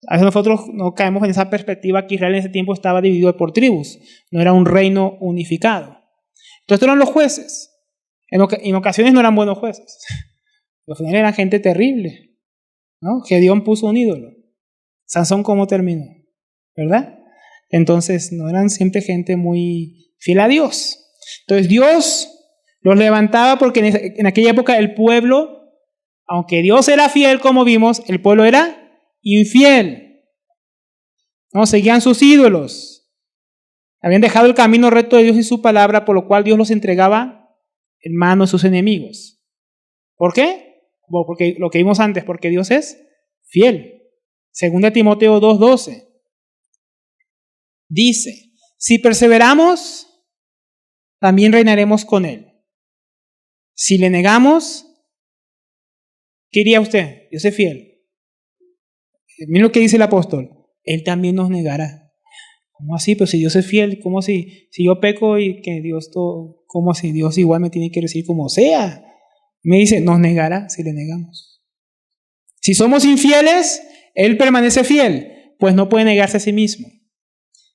A veces nosotros no caemos en esa perspectiva que Israel en ese tiempo estaba dividido por tribus. No era un reino unificado. Entonces eran los jueces. En ocasiones no eran buenos jueces. Al final eran gente terrible, ¿no? Gedeón puso un ídolo. Sansón, ¿cómo terminó? ¿Verdad? Entonces no eran siempre gente muy fiel a Dios. Entonces Dios los levantaba porque en aquella época el pueblo, aunque Dios era fiel, como vimos, el pueblo era infiel. No, seguían sus ídolos. Habían dejado el camino recto de Dios y su palabra, por lo cual Dios los entregaba en manos de sus enemigos. ¿Por qué? Bueno, porque lo que vimos antes, porque Dios es fiel. 2 Timoteo 2:12 dice: si perseveramos, también reinaremos con Él. Si le negamos, ¿qué diría usted? Dios es fiel. Miren lo que dice el apóstol: Él también nos negará. ¿Cómo así? Pero si Dios es fiel, ¿cómo así? Si yo peco y que Dios todo, ¿cómo así? Dios igual me tiene que recibir como sea. Me dice: nos negará si le negamos. Si somos infieles, Él permanece fiel, pues no puede negarse a sí mismo.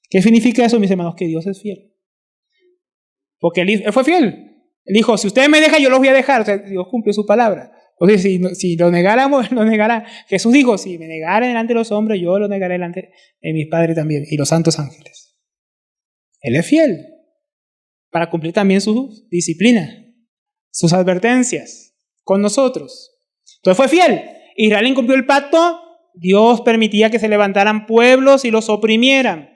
¿Qué significa eso, mis hermanos? Que Dios es fiel. Porque Él fue fiel. Él dijo: si ustedes me dejan, yo los voy a dejar. O sea, Dios cumplió su palabra. Entonces, si lo negáramos, Él lo negará. Jesús dijo: si me negaren delante de los hombres, yo lo negaré delante de mis padres también y los santos ángeles. Él es fiel para cumplir también su disciplina, sus advertencias con nosotros. Entonces fue fiel. Israel incumplió el pacto. Dios permitía que se levantaran pueblos y los oprimieran.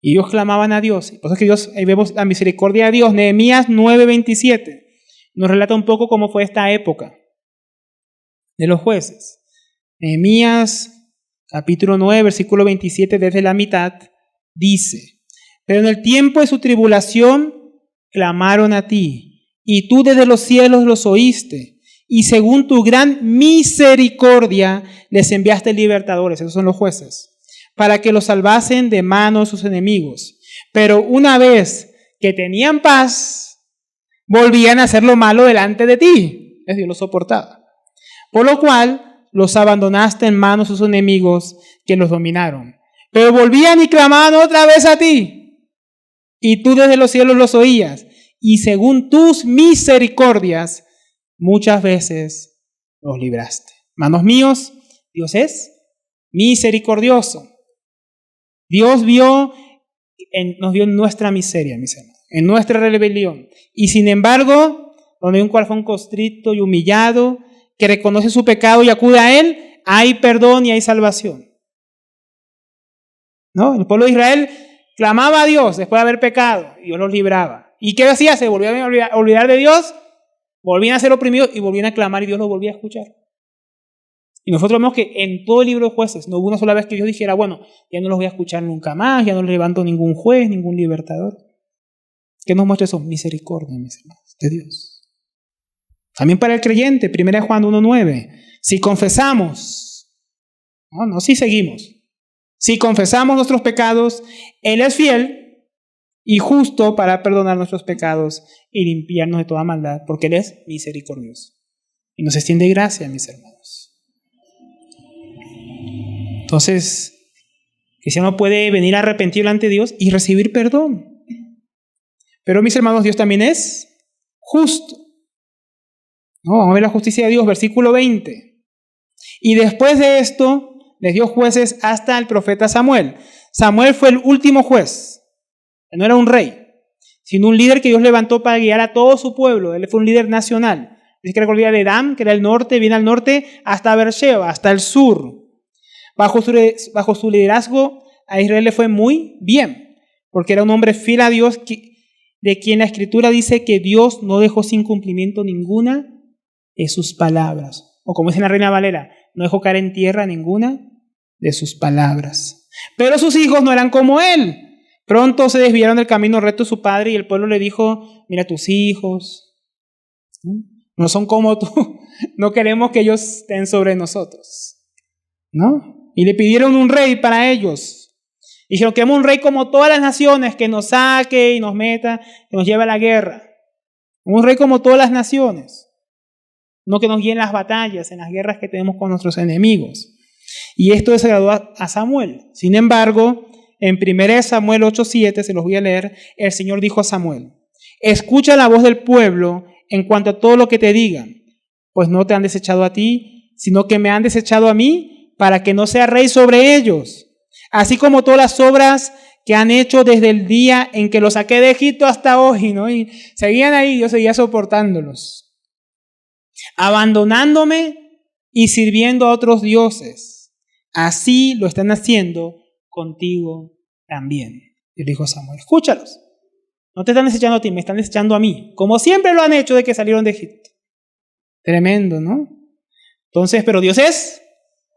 Y ellos clamaban a Dios. Por eso es que ahí vemos la misericordia de Dios. Nehemías 9:27 nos relata un poco cómo fue esta época de los jueces. Nehemías capítulo 9, versículo 27, desde la mitad, dice: pero en el tiempo de su tribulación clamaron a ti, y tú desde los cielos los oíste, y según tu gran misericordia les enviaste libertadores, esos son los jueces, para que los salvasen de manos de sus enemigos. Pero una vez que tenían paz, volvían a hacer lo malo delante de ti. Dios los soportaba. Por lo cual los abandonaste en manos de sus enemigos, que los dominaron. Pero volvían y clamaban otra vez a ti. Y tú desde los cielos los oías. Y según tus misericordias, muchas veces los libraste. Hermanos míos, Dios es misericordioso. Dios nos vio en nuestra miseria, mis hermanos, en nuestra rebelión. Y sin embargo, donde hay un corazón constrito y humillado, que reconoce su pecado y acude a Él, hay perdón y hay salvación. ¿No? El pueblo de Israel clamaba a Dios después de haber pecado y Dios los libraba. ¿Y qué hacía? Se volvían a olvidar de Dios, volvían a ser oprimidos y volvían a clamar y Dios los volvía a escuchar. Y nosotros vemos que en todo el libro de Jueces no hubo una sola vez que Dios dijera, bueno, ya no los voy a escuchar nunca más, ya no les levanto ningún juez, ningún libertador. ¿Qué nos muestra eso? Misericordia, mis hermanos, de Dios. También para el creyente, 1 Juan 1:9, si confesamos, no si seguimos, si confesamos nuestros pecados, Él es fiel y justo para perdonar nuestros pecados y limpiarnos de toda maldad, porque Él es misericordioso. Y nos extiende gracia, mis hermanos. Entonces, el cristiano puede venir arrepentido ante Dios y recibir perdón. Pero, mis hermanos, Dios también es justo. No, vamos a ver la justicia de Dios, versículo 20. Y después de esto, les dio jueces hasta el profeta Samuel. Samuel fue el último juez. Él no era un rey, sino un líder que Dios levantó para guiar a todo su pueblo. Él fue un líder nacional. Dice que recorría de Dan, que era el norte, viene al norte, hasta Beersheba, hasta el sur. Bajo su liderazgo, a Israel le fue muy bien, porque era un hombre fiel a Dios, de quien la Escritura dice que Dios no dejó sin cumplimiento ninguna de sus palabras. O como dice la Reina Valera, no dejó caer en tierra ninguna de sus palabras. Pero sus hijos no eran como él. Pronto se desviaron del camino recto de su padre y el pueblo le dijo, mira, tus hijos no son como tú, no queremos que ellos estén sobre nosotros, ¿no? Y le pidieron un rey para ellos. Y dijeron, queremos un rey como todas las naciones, que nos saque y nos meta, que nos lleve a la guerra. Un rey como todas las naciones. No que nos guíe en las batallas, en las guerras que tenemos con nuestros enemigos. Y esto desagradó a Samuel. Sin embargo, en 1 Samuel 8:7, se los voy a leer, el Señor dijo a Samuel, escucha la voz del pueblo en cuanto a todo lo que te digan, pues no te han desechado a ti, sino que me han desechado a mí, para que no sea rey sobre ellos, así como todas las obras que han hecho desde el día en que los saqué de Egipto hasta hoy, ¿no? Y seguían ahí, Dios seguía soportándolos, abandonándome y sirviendo a otros dioses. Así lo están haciendo contigo también. Y dijo Samuel, escúchalos, no te están desechando a ti, me están desechando a mí, como siempre lo han hecho de que salieron de Egipto. Tremendo, ¿no? Entonces, pero Dios es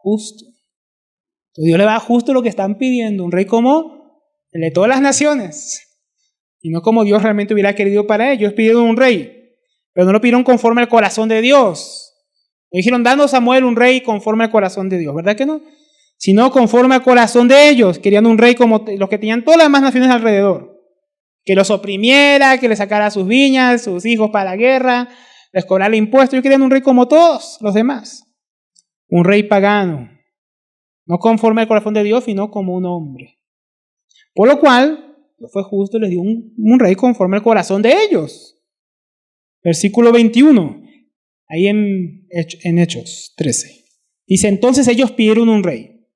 justo. Entonces Dios le va justo lo que están pidiendo, un rey como el de todas las naciones, y no como Dios realmente hubiera querido para ellos. Pidieron un rey, pero no lo pidieron conforme al corazón de Dios. Le dijeron, danos Samuel un rey conforme al corazón de Dios, ¿verdad que no? Sino conforme al corazón de ellos. Querían un rey como los que tenían todas las demás naciones alrededor, que los oprimiera, que les sacara sus viñas, sus hijos para la guerra, les cobrara impuestos. Ellos querían un rey como todos los demás. Un rey pagano, no conforme al corazón de Dios, sino como un hombre. Por lo cual, Dios fue justo y les dio un rey conforme al corazón de ellos. Versículo 21, ahí en Hechos 13. Dice, entonces ellos pidieron un rey,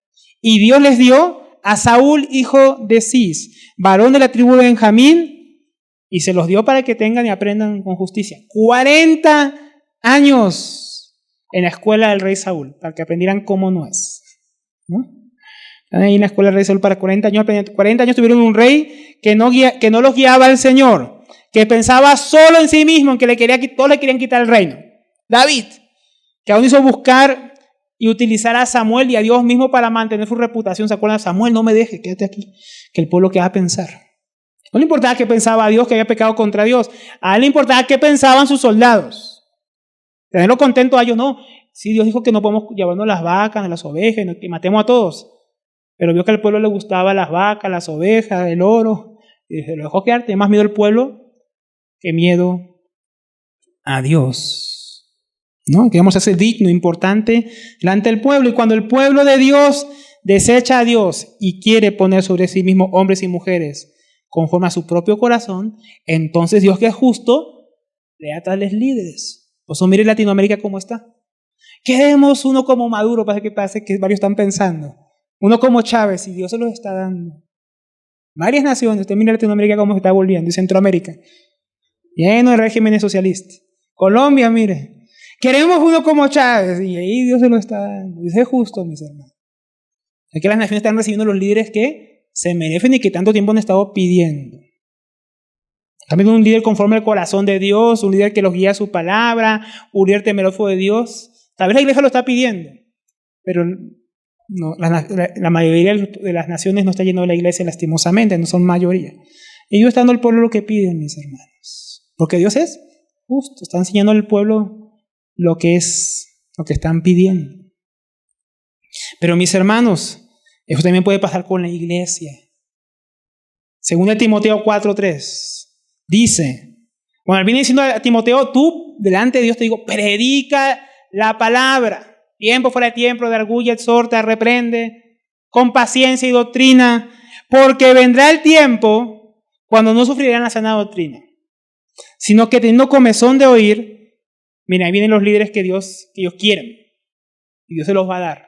y Dios les dio a Saúl, hijo de Cis, varón de la tribu de Benjamín, y se los dio para que tengan y aprendan con justicia. 40 años en la escuela del rey Saúl, para que aprendieran cómo no es, ¿no? Están ahí en la escuela del rey Saúl para 40 años. 40 años tuvieron un rey que no los guiaba el Señor, que pensaba solo en sí mismo, en que todos le querían quitar el reino. David, que aún hizo buscar y utilizar a Samuel y a Dios mismo para mantener su reputación. ¿Se acuerdan? Samuel, no me dejes, quédate aquí, que el pueblo que va a pensar. No le importaba qué pensaba Dios, que había pecado contra Dios. A él le importaba qué pensaban sus soldados. Tenerlo contento a ellos, no. Sí, Dios dijo que no podemos llevarnos las vacas, las ovejas, que matemos a todos. Pero vio que al pueblo le gustaban las vacas, las ovejas, el oro. Y se lo dejó quedar. Tiene más miedo al pueblo que miedo a Dios. ¿No? Queremos ser digno, importante delante del pueblo. Y cuando el pueblo de Dios desecha a Dios y quiere poner sobre sí mismo hombres y mujeres conforme a su propio corazón, entonces Dios, que es justo, le da tales líderes. Pues mire Latinoamérica cómo está. Queremos uno como Maduro, parece que varios están pensando. Uno como Chávez, y Dios se los está dando. Varias naciones, usted mira Latinoamérica cómo se está volviendo, y Centroamérica, lleno de regímenes socialistas. Colombia, mire, queremos uno como Chávez, y ahí Dios se lo está dando. Dios es justo, mis hermanos. Es que las naciones están recibiendo los líderes que se merecen y que tanto tiempo han estado pidiendo. También un líder conforme al corazón de Dios, un líder que los guía a su palabra, un líder temeroso de Dios. Tal vez la iglesia lo está pidiendo, pero no, la mayoría de las naciones no está yendo a la iglesia lastimosamente, no son mayoría. Y Dios está dando al pueblo lo que piden, mis hermanos. Porque Dios es justo, está enseñando al pueblo lo que están pidiendo. Pero mis hermanos, eso también puede pasar con la iglesia. Según Timoteo 4:3, dice, bueno, viene diciendo a Timoteo, tú delante de Dios te digo, predica la palabra. Tiempo fuera de tiempo, de argulla, exhorta, reprende, con paciencia y doctrina, porque vendrá el tiempo cuando no sufrirán la sana doctrina, sino que teniendo comezón de oír, mira, ahí vienen los líderes que ellos quieren, y Dios se los va a dar.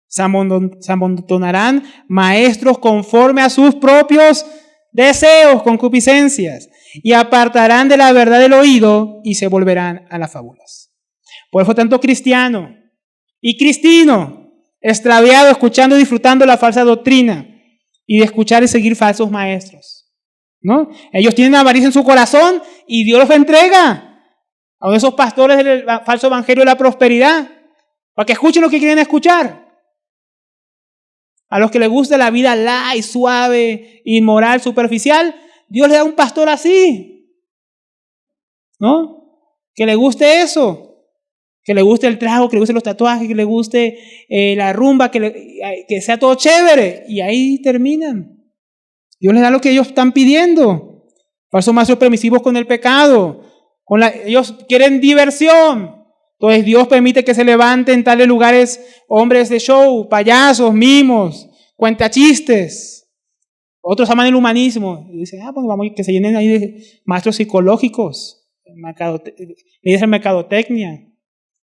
Se amontonarán maestros conforme a sus propios deseos, concupiscencias, y apartarán de la verdad el oído y se volverán a las fábulas. Por eso tanto cristiano y cristino, extraviado, escuchando y disfrutando la falsa doctrina y de escuchar y seguir falsos maestros, ¿no? Ellos tienen avaricia en su corazón y Dios los entrega a esos pastores del falso evangelio de la prosperidad para que escuchen lo que quieren escuchar. A los que les gusta la vida light, suave, inmoral, superficial, Dios le da un pastor así, ¿no? Que le guste eso. Que le guste el trago, que le guste los tatuajes, que le guste la rumba, que sea todo chévere. Y ahí terminan. Dios les da lo que ellos están pidiendo. Falsos maestros permisivos con el pecado. Ellos quieren diversión. Entonces Dios permite que se levanten en tales lugares hombres de show, payasos, mimos, cuentachistes. Otros aman el humanismo. Y dicen, pues vamos, que se llenen ahí de maestros psicológicos, líderes en mercadotecnia,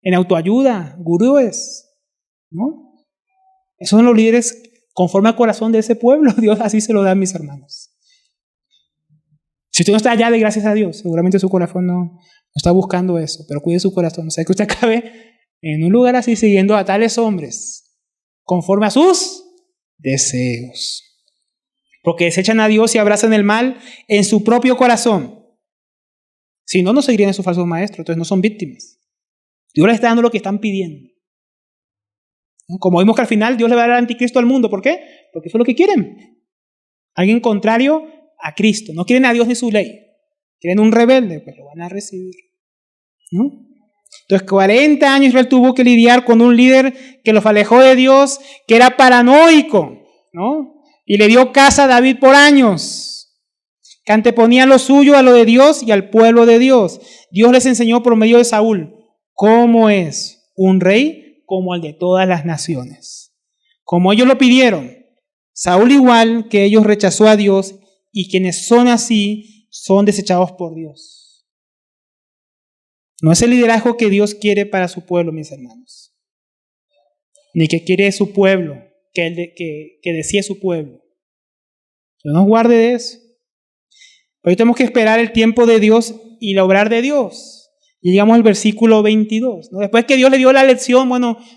en autoayuda, gurúes, ¿no? Esos son los líderes conforme al corazón de ese pueblo. Dios así se lo da a mis hermanos. Si usted no está allá, de gracias a Dios, seguramente su corazón no está buscando eso, pero cuide su corazón. No sea que usted acabe en un lugar así siguiendo a tales hombres conforme a sus deseos. Porque desechan a Dios y abrazan el mal en su propio corazón. Si no, no seguirían esos falsos maestros, entonces no son víctimas. Dios les está dando lo que están pidiendo. Como vimos que al final Dios le va a dar al anticristo al mundo. ¿Por qué? Porque eso es lo que quieren. Alguien contrario a Cristo. No quieren a Dios ni su ley. Quieren un rebelde, pues lo van a recibir, ¿no? Entonces 40 años Israel tuvo que lidiar con un líder que los alejó de Dios, que era paranoico, ¿no? Y le dio casa a David por años, que anteponía lo suyo a lo de Dios y al pueblo de Dios. Dios les enseñó por medio de Saúl cómo es un rey como el de todas las naciones. Como ellos lo pidieron, Saúl igual que ellos rechazó a Dios, y quienes son así son desechados por Dios. No es el liderazgo que Dios quiere para su pueblo, mis hermanos, ni que quiere su pueblo, que desee su pueblo. Dios nos guarde de eso. Hoy tenemos que esperar el tiempo de Dios y la obrar de Dios. Y llegamos al versículo 22, ¿no? Después que Dios le dio la lección,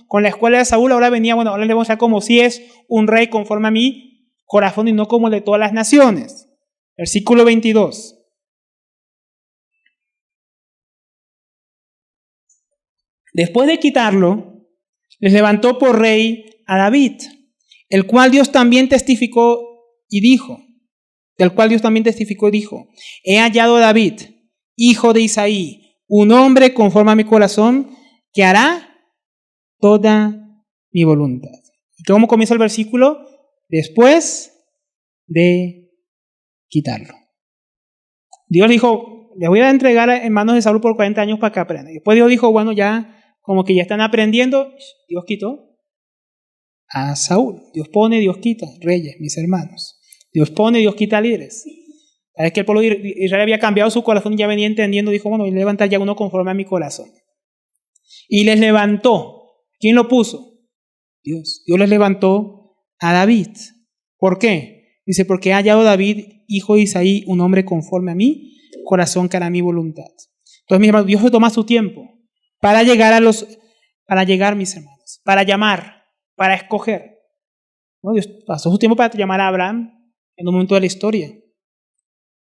con la escuela de Saúl, ahora le vamos a mostrar como si es un rey conforme a mi corazón y no como el de todas las naciones. Versículo 22. Después de quitarlo, les levantó por rey a David, el cual Dios también testificó y dijo, he hallado a David, hijo de Isaí, un hombre conforme a mi corazón, que hará toda mi voluntad. ¿Y cómo comienza el versículo? Después de quitarlo. Dios dijo, les voy a entregar en manos de Saúl por 40 años para que aprendan. Después Dios dijo, ya como que ya están aprendiendo, Dios quitó. a Saúl. Dios pone, Dios quita reyes, mis hermanos. Dios pone, Dios quita líderes. Es que el pueblo de Israel había cambiado su corazón y ya venía entendiendo, dijo, bueno, voy a levantar ya uno conforme a mi corazón. Y les levantó. ¿Quién lo puso? Dios. Dios les levantó a David. ¿Por qué? Dice, porque ha hallado David, hijo de Isaí, un hombre conforme a mi corazón, que hará mi voluntad. Entonces, mis hermanos, Dios se toma su tiempo para llegar mis hermanos, para llamar, para escoger. ¿No? Dios pasó su tiempo para llamar a Abraham en un momento de la historia.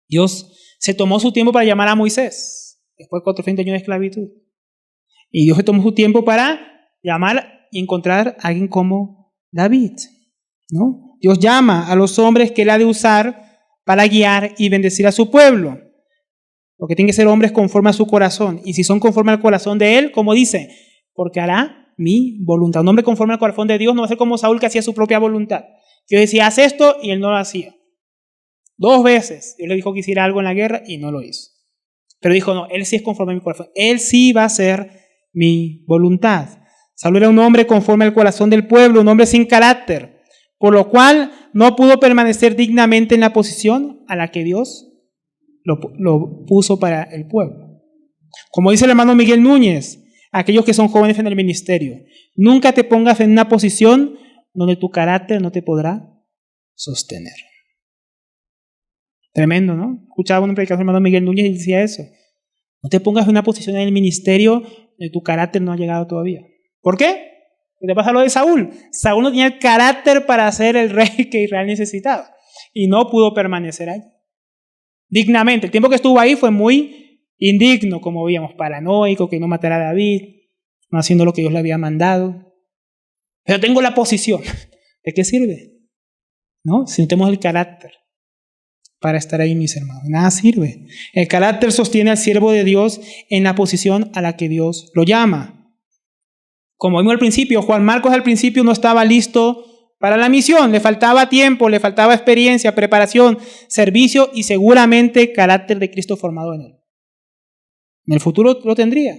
Dios se tomó su tiempo para llamar a Moisés, después de 400 años de esclavitud. Y Dios se tomó su tiempo para llamar y encontrar a alguien como David, ¿no? Dios llama a los hombres que Él ha de usar para guiar y bendecir a su pueblo. Porque tienen que ser hombres conforme a su corazón. Y si son conforme al corazón de Él, como dice, porque hará mi voluntad. Un hombre conforme al corazón de Dios no va a ser como Saúl, que hacía su propia voluntad. Dios decía, haz esto, y él no lo hacía. 2 veces Dios le dijo que hiciera algo en la guerra y no lo hizo. Pero dijo, no, él sí es conforme a mi corazón. Él sí va a hacer mi voluntad. Saúl era un hombre conforme al corazón del pueblo, un hombre sin carácter, por lo cual no pudo permanecer dignamente en la posición a la que Dios lo puso para el pueblo. Como dice el hermano Miguel Núñez, aquellos que son jóvenes en el ministerio, nunca te pongas en una posición donde tu carácter no te podrá sostener. Tremendo, ¿no? Escuchaba un predicador, hermano Miguel Núñez, y decía eso. No te pongas en una posición en el ministerio donde tu carácter no ha llegado todavía. ¿Por qué? ¿Qué te pasa lo de Saúl? Saúl no tenía el carácter para ser el rey que Israel necesitaba y no pudo permanecer ahí dignamente. El tiempo que estuvo ahí fue muy indigno, como veíamos, paranoico, que no matara a David, no haciendo lo que Dios le había mandado. Pero tengo la posición. ¿De qué sirve? ¿No? Si no tenemos el carácter para estar ahí, mis hermanos, nada sirve. El carácter sostiene al siervo de Dios en la posición a la que Dios lo llama. Como vimos al principio, Juan Marcos al principio no estaba listo para la misión, le faltaba tiempo, le faltaba experiencia, preparación, servicio y seguramente carácter de Cristo formado en él. En el futuro lo tendría,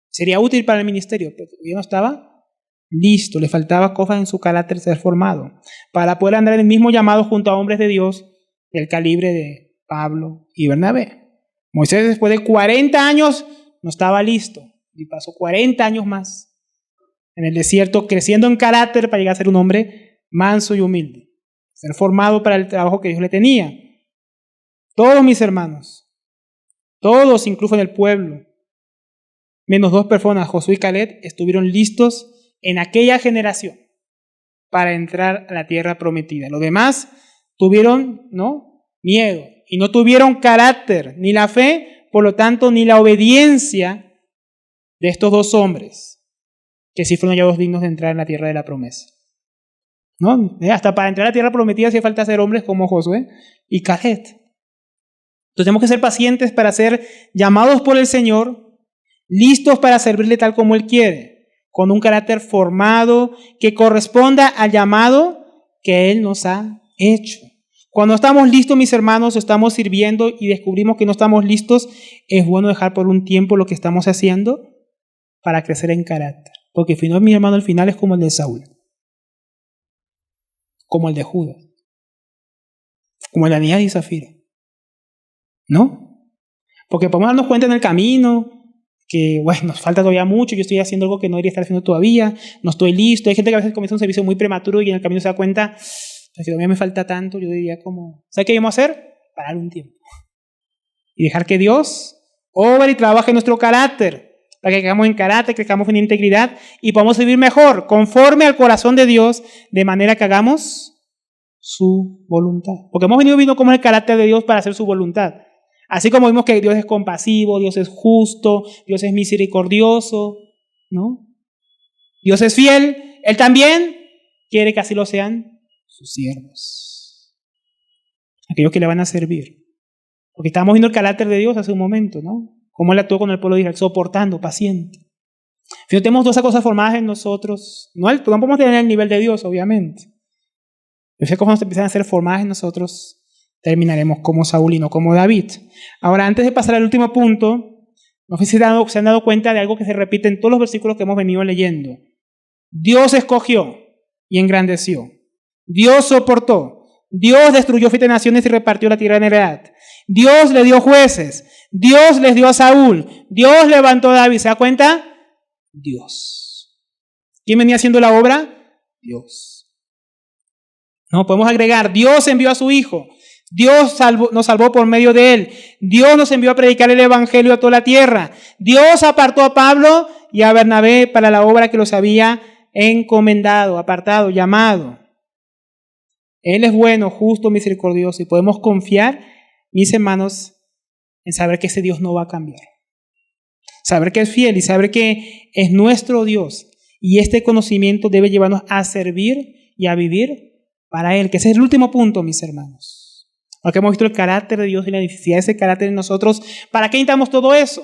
sería útil para el ministerio, pero todavía no estaba listo, le faltaba cosas en su carácter ser formado para poder andar en el mismo llamado junto a hombres de Dios del calibre de Pablo y Bernabé. Moisés, después de 40 años no estaba listo y pasó 40 años más en el desierto creciendo en carácter para llegar a ser un hombre manso y humilde, ser formado para el trabajo que Dios le tenía. Todos mis hermanos, todos, incluso en el pueblo, menos 2 personas, Josué y Caleb, estuvieron listos en aquella generación para entrar a la tierra prometida. Los demás tuvieron, ¿no?, miedo y no tuvieron carácter, ni la fe, por lo tanto, ni la obediencia de estos 2 hombres, que sí fueron hallados dignos de entrar en la tierra de la promesa. ¿No? Hasta para entrar a la tierra prometida hace falta ser hombres como Josué y Caleb. Entonces tenemos que ser pacientes para ser llamados por el Señor, listos para servirle tal como Él quiere, con un carácter formado que corresponda al llamado que Él nos ha hecho. Cuando estamos listos, mis hermanos, estamos sirviendo y descubrimos que no estamos listos, es bueno dejar por un tiempo lo que estamos haciendo para crecer en carácter. Porque si no, mi hermano, el final es como el de Saúl, como el de Judas, como el de Ananías y Zafira, ¿no? Porque podemos darnos cuenta en el camino que, bueno, nos falta todavía mucho, yo estoy haciendo algo que no debería estar haciendo todavía, no estoy listo. Hay gente que a veces comienza un servicio muy prematuro y en el camino se da cuenta que todavía me falta tanto. Yo diría como, ¿sabes qué debemos hacer? Parar un tiempo y dejar que Dios obre y trabaje en nuestro carácter, para que crezcamos en carácter, crezcamos en integridad y podamos vivir mejor, conforme al corazón de Dios, de manera que hagamos su voluntad. Porque hemos venido viendo cómo es el carácter de Dios para hacer su voluntad. Así como vimos que Dios es compasivo, Dios es justo, Dios es misericordioso, ¿no? Dios es fiel, Él también quiere que así lo sean sus siervos, aquellos que le van a servir. Porque estábamos viendo el carácter de Dios hace un momento, ¿no? Cómo Él actuó con el pueblo de Israel, soportando, paciente. Si no tenemos todas esas cosas formadas en nosotros, no podemos tener el nivel de Dios, obviamente. Pero esas cosas empiezan a ser formadas en nosotros, terminaremos como Saúl y no como David. Ahora, antes de pasar al último punto, no sé si se han dado cuenta de algo que se repite en todos los versículos que hemos venido leyendo. Dios escogió. y engrandeció. Dios soportó. Dios destruyó 7 naciones y repartió la tierra en heredad. Dios le dio jueces. Dios les dio a Saúl. Dios levantó a David. ¿Se da cuenta? Dios. ¿Quién venía haciendo la obra? Dios. No, podemos agregar, Dios envió a su Hijo. Dios nos salvó por medio de Él. Dios nos envió a predicar el Evangelio a toda la tierra. Dios apartó a Pablo y a Bernabé para la obra que los había encomendado, apartado, llamado. Él es bueno, justo, misericordioso y podemos confiar, mis hermanos, en saber que ese Dios no va a cambiar. Saber que es fiel y saber que es nuestro Dios. Y este conocimiento debe llevarnos a servir y a vivir para Él, que ese es el último punto, mis hermanos. Porque hemos visto el carácter de Dios y la necesidad de ese carácter en nosotros. ¿Para qué necesitamos todo eso?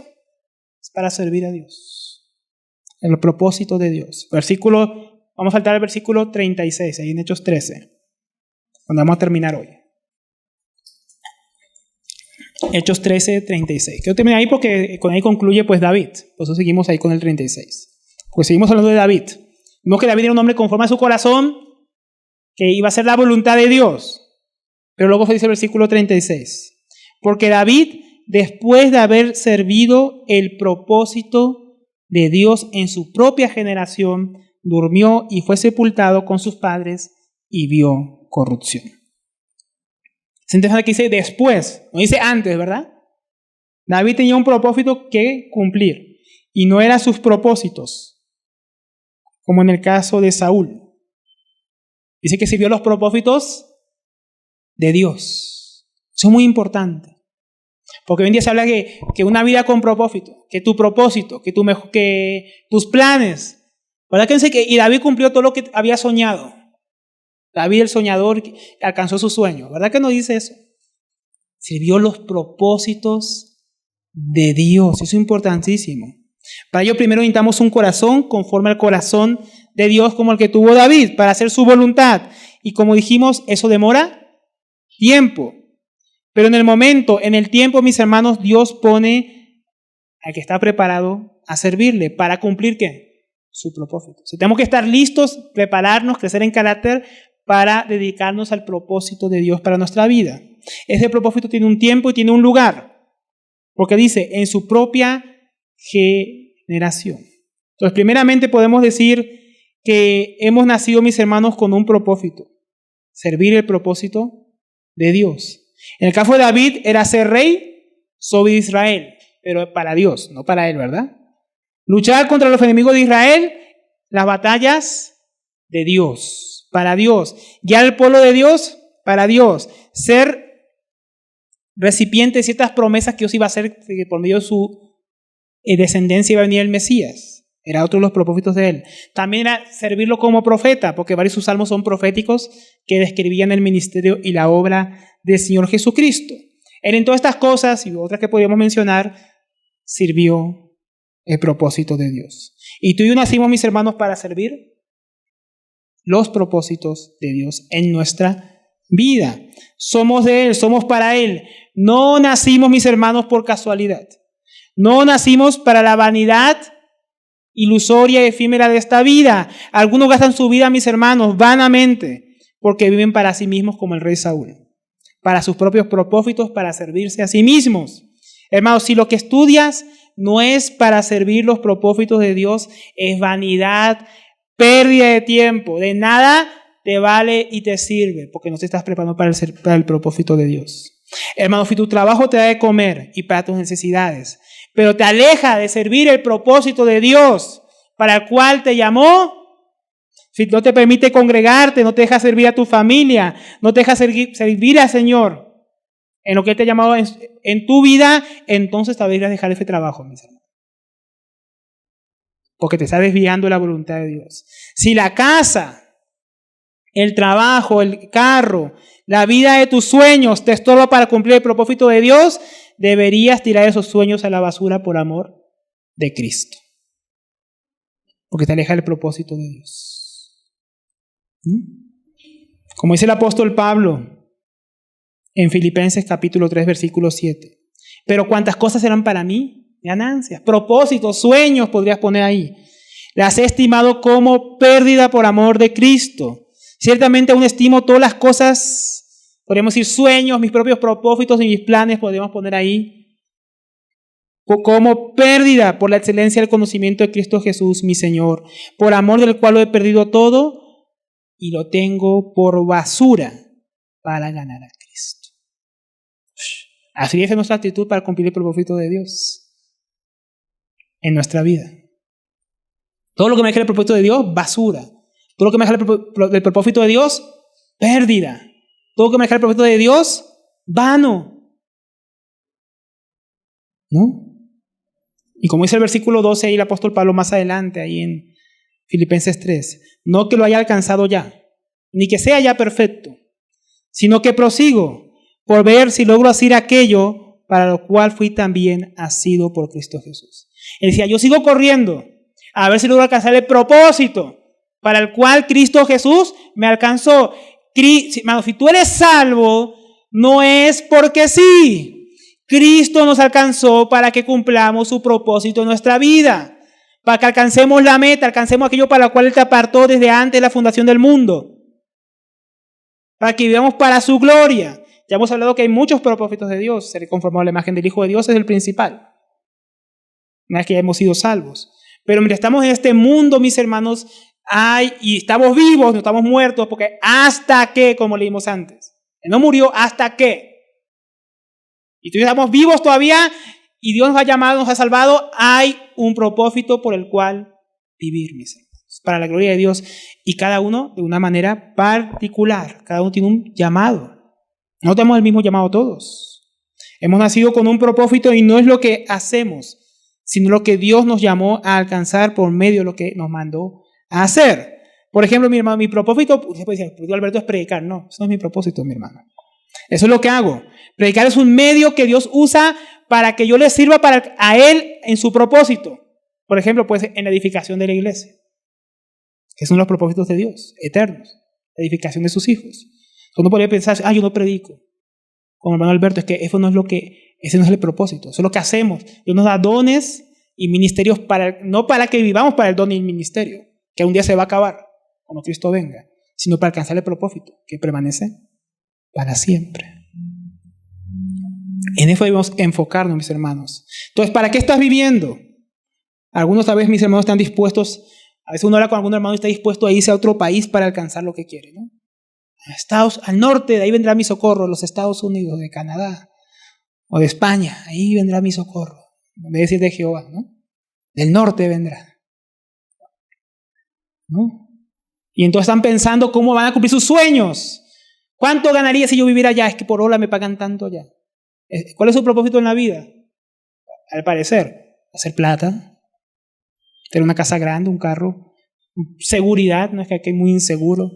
Es para servir a Dios. El propósito de Dios. Vamos a saltar al versículo 36, ahí en Hechos 13, donde vamos a terminar hoy. Hechos 13, 36. Quiero terminar ahí porque con ahí concluye pues David. Por eso seguimos ahí con el 36. Pues seguimos hablando de David. Vimos que David era un hombre conforme a su corazón, que iba a hacer la voluntad de Dios. Pero luego se dice el versículo 36. Porque David, después de haber servido el propósito de Dios en su propia generación, durmió y fue sepultado con sus padres y vio corrupción. Se entiende que dice después, no dice antes, ¿verdad? David tenía un propósito que cumplir y no eran sus propósitos, como en el caso de Saúl. Dice que sirvió los propósitos de Dios. Eso es muy importante. Porque hoy en día se habla que una vida con propósito, que tu propósito, que tus planes. ¿Verdad que y David cumplió todo lo que había soñado? David el soñador alcanzó su sueño. ¿Verdad que no dice eso? Sirvió los propósitos de Dios. Eso es importantísimo. Para ello primero necesitamos un corazón conforme al corazón de Dios como el que tuvo David para hacer su voluntad. Y como dijimos, eso demora tiempo. Pero en el tiempo, mis hermanos, Dios pone al que está preparado a servirle para cumplir ¿qué? Su propósito. O sea, tenemos que estar listos, prepararnos, crecer en carácter para dedicarnos al propósito de Dios para nuestra vida. Ese propósito tiene un tiempo y tiene un lugar. Porque dice, en su propia generación. Entonces, primeramente podemos decir que hemos nacido, mis hermanos, con un propósito. Servir el propósito de Dios. En el caso de David era ser rey sobre Israel, pero para Dios, no para él, ¿verdad? Luchar contra los enemigos de Israel, las batallas de Dios, para Dios. Guiar al pueblo de Dios, para Dios. Ser recipiente de ciertas promesas que Dios iba a hacer, que por medio de su descendencia iba a venir el Mesías. Era otro de los propósitos de él. También era servirlo como profeta, porque varios de sus salmos son proféticos que describían el ministerio y la obra del Señor Jesucristo. Él en todas estas cosas y otras que podríamos mencionar, sirvió el propósito de Dios. Y tú y yo nacimos, mis hermanos, para servir los propósitos de Dios en nuestra vida. Somos de Él, somos para Él. No nacimos, mis hermanos, por casualidad. No nacimos para la vanidad ilusoria y efímera de esta vida. Algunos gastan su vida, mis hermanos, vanamente, porque viven para sí mismos como el rey Saúl, para sus propios propósitos, para servirse a sí mismos. Hermanos, si lo que estudias no es para servir los propósitos de Dios, es vanidad, pérdida de tiempo, de nada te vale y te sirve, porque no te estás preparando para el propósito de Dios. Hermanos, si tu trabajo te da de comer y para tus necesidades, pero te aleja de servir el propósito de Dios para el cual te llamó, si no te permite congregarte, no te deja servir a tu familia, no te deja servir al Señor en lo que Él te ha llamado en tu vida, entonces tal vez vas a dejar ese trabajo, mis hermanos. Porque te está desviando de la voluntad de Dios. Si la casa, el trabajo, el carro, la vida de tus sueños te estorba para cumplir el propósito de Dios, deberías tirar esos sueños a la basura por amor de Cristo. Porque te aleja del propósito de Dios. Como dice el apóstol Pablo en Filipenses capítulo 3, versículo 7. Pero cuántas cosas eran para mí, ganancias, propósitos, sueños podrías poner ahí. Las he estimado como pérdida por amor de Cristo. Ciertamente aún estimo todas las cosas, podríamos decir sueños, mis propios propósitos y mis planes, podríamos poner ahí, como pérdida por la excelencia del conocimiento de Cristo Jesús, mi Señor, por amor del cual lo he perdido todo y lo tengo por basura para ganar a Cristo. Así es nuestra actitud para cumplir el propósito de Dios en nuestra vida. Todo lo que me deja el propósito de Dios, basura. Todo lo que me deja el propósito de Dios, pérdida. Todo lo que me deja el propósito de Dios, vano. ¿No? Y como dice el versículo 12 ahí el apóstol Pablo más adelante, ahí en Filipenses 3, no que lo haya alcanzado ya, ni que sea ya perfecto, sino que prosigo por ver si logro hacer aquello para lo cual fui también asido por Cristo Jesús. Él decía, yo sigo corriendo a ver si logro alcanzar el propósito para el cual Cristo Jesús me alcanzó. Hermano, si tú eres salvo, no es porque sí. Cristo nos alcanzó para que cumplamos su propósito en nuestra vida, para que alcancemos la meta, alcancemos aquello para lo cual Él te apartó desde antes de la fundación del mundo, para que vivamos para su gloria. Ya hemos hablado que hay muchos propósitos de Dios. Ser conformado a la imagen del Hijo de Dios es el principal, una vez que ya hemos sido salvos. Pero mientras estamos en este mundo, mis hermanos, y estamos vivos, no estamos muertos, porque hasta que, como leímos antes, Él no murió hasta que. Y tú y yo estamos vivos todavía y Dios nos ha llamado, nos ha salvado. Hay un propósito por el cual vivir, mis hermanos, para la gloria de Dios. Y cada uno de una manera particular. Cada uno tiene un llamado. No tenemos el mismo llamado todos. Hemos nacido con un propósito y no es lo que hacemos, sino lo que Dios nos llamó a alcanzar por medio de lo que nos mandó a hacer. Por ejemplo, mi hermano, mi propósito, usted puede decir, Alberto, es predicar. No, eso no es mi propósito, mi hermano. Eso es lo que hago. Predicar es un medio que Dios usa para que yo le sirva a Él en su propósito. Por ejemplo, pues en la edificación de la iglesia, que son los propósitos de Dios, eternos. La edificación de sus hijos. Uno podría pensar, yo no predico. Como hermano Alberto, es que ese no es el propósito. Eso es lo que hacemos. Dios nos da dones y ministerios no para que vivamos para el don y el ministerio, que un día se va a acabar cuando Cristo venga, sino para alcanzar el propósito, que permanece para siempre. En eso debemos enfocarnos, mis hermanos. Entonces, ¿para qué estás viviendo? Algunos, tal vez, mis hermanos, están dispuestos, a veces uno habla con algún hermano y está dispuesto a irse a otro país para alcanzar lo que quiere, ¿no? Al norte, de ahí vendrá mi socorro, los Estados Unidos, de Canadá, o de España, ahí vendrá mi socorro. En vez de decir de Jehová, ¿no? Del norte vendrá, ¿no? Y entonces están pensando cómo van a cumplir sus sueños. ¿Cuánto ganaría si yo viviera allá? Es que por hora me pagan tanto allá. ¿Cuál es su propósito en la vida? Al parecer, hacer plata, tener una casa grande, un carro, seguridad, no es que aquí es muy inseguro.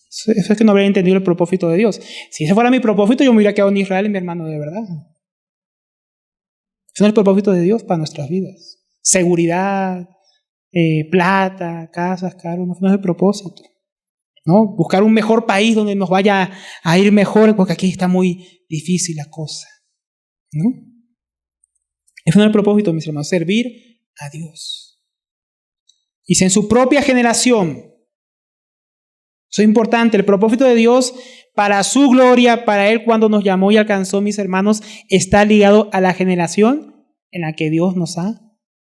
Eso es que no habría entendido el propósito de Dios. Si ese fuera mi propósito, yo me hubiera quedado en Israel, mi hermano, de verdad. Ese no es el propósito de Dios para nuestras vidas. Seguridad, plata, casas, carros, no es el propósito. ¿No? Buscar un mejor país donde nos vaya a ir mejor, porque aquí está muy difícil la cosa, ¿no? Ese no es el propósito, mis hermanos, servir a Dios. Y si en su propia generación, eso es importante, el propósito de Dios para su gloria, para Él cuando nos llamó y alcanzó, mis hermanos, está ligado a la generación en la que Dios nos ha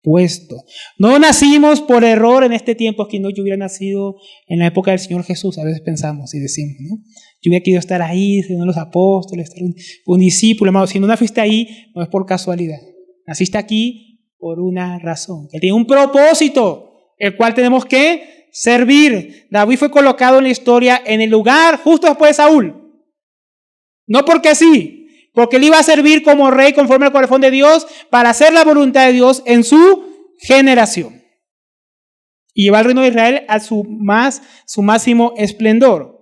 puesto. No nacimos por error en este tiempo. Es que no, yo hubiera nacido en la época del Señor Jesús, a veces pensamos y decimos, ¿no? Yo hubiera querido estar ahí, ser uno de los apóstoles, ser un discípulo, hermano. Si no naciste ahí, no es por casualidad. Naciste aquí por una razón. Que tiene un propósito, el cual tenemos que servir. David fue colocado en la historia en el lugar justo después de Saúl. No porque sí, porque él iba a servir como rey conforme al corazón de Dios para hacer la voluntad de Dios en su generación. Y llevar el reino de Israel a su máximo esplendor.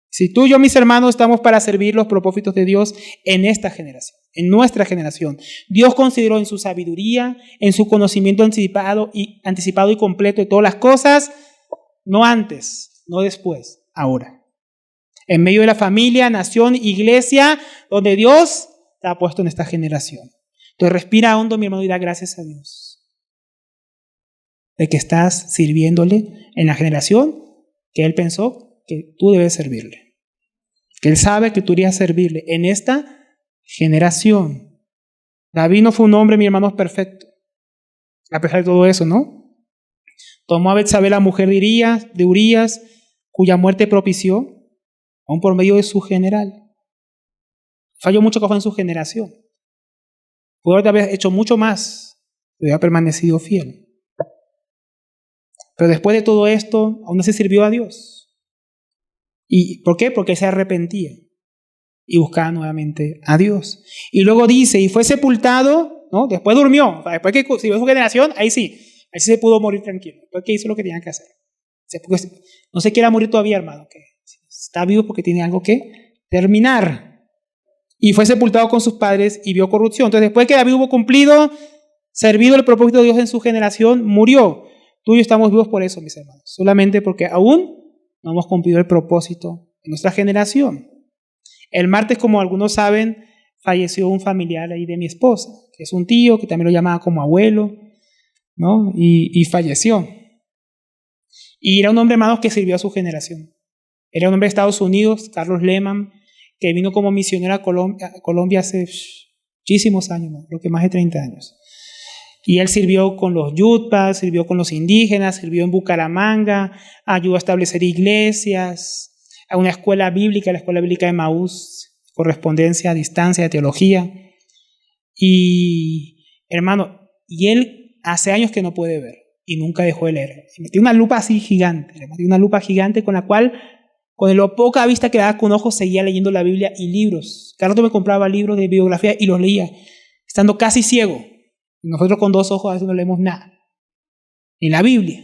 Si tú y yo, mis hermanos, estamos para servir los propósitos de Dios en esta generación, en nuestra generación. Dios consideró en su sabiduría, en su conocimiento anticipado y completo de todas las cosas, no antes, no después, ahora. En medio de la familia, nación, iglesia, donde Dios te ha puesto en esta generación. Entonces respira hondo, mi hermano, y da gracias a Dios. de que estás sirviéndole en la generación que él pensó que tú debes servirle. Que él sabe que tú irías a servirle en esta generación. David no fue un hombre, mi hermano, perfecto. A pesar de todo eso, ¿no? Tomó a Betsabé, la mujer de Urías, cuya muerte propició, aún por medio de su general. Falló mucho que fue en su generación. Pudo haber hecho mucho más, pero había permanecido fiel. Pero después de todo esto, aún no se sirvió a Dios. ¿Y por qué? Porque se arrepentía y buscaba nuevamente a Dios. Y luego dice, y fue sepultado, ¿no? Después durmió. Después que sirvió su generación, ahí sí se pudo morir tranquilo. Después que hizo lo que tenía que hacer. No se quiera morir todavía, hermano. Que está vivo porque tiene algo que terminar. Y fue sepultado con sus padres y vio corrupción. Entonces, después que David hubo cumplido, servido el propósito de Dios en su generación, murió. Tú y yo estamos vivos por eso, mis hermanos. Solamente porque aún no hemos cumplido el propósito en nuestra generación. El martes, como algunos saben, falleció un familiar ahí de mi esposa, que es un tío, que también lo llamaba como abuelo, ¿no? Y falleció. Y era un hombre, hermanos, que sirvió a su generación. Era un hombre de Estados Unidos, Carlos Lehman, que vino como misionero a Colombia hace muchísimos años, ¿no? Creo que más de 30 años. Y él sirvió con los yutpas, sirvió con los indígenas, sirvió en Bucaramanga, ayudó a establecer iglesias, a una escuela bíblica, la escuela bíblica de Maús, correspondencia a distancia, de teología. Y, hermano, y él hace años que no puede ver y nunca dejó de leer. Tiene una lupa así gigante, tiene una lupa gigante con la cual, con lo poca vista que daba con ojos, seguía leyendo la Biblia y libros. Carlos me compraba libros de biografía y los leía, estando casi ciego. Nosotros con 2 ojos a veces no leemos nada, ni la Biblia.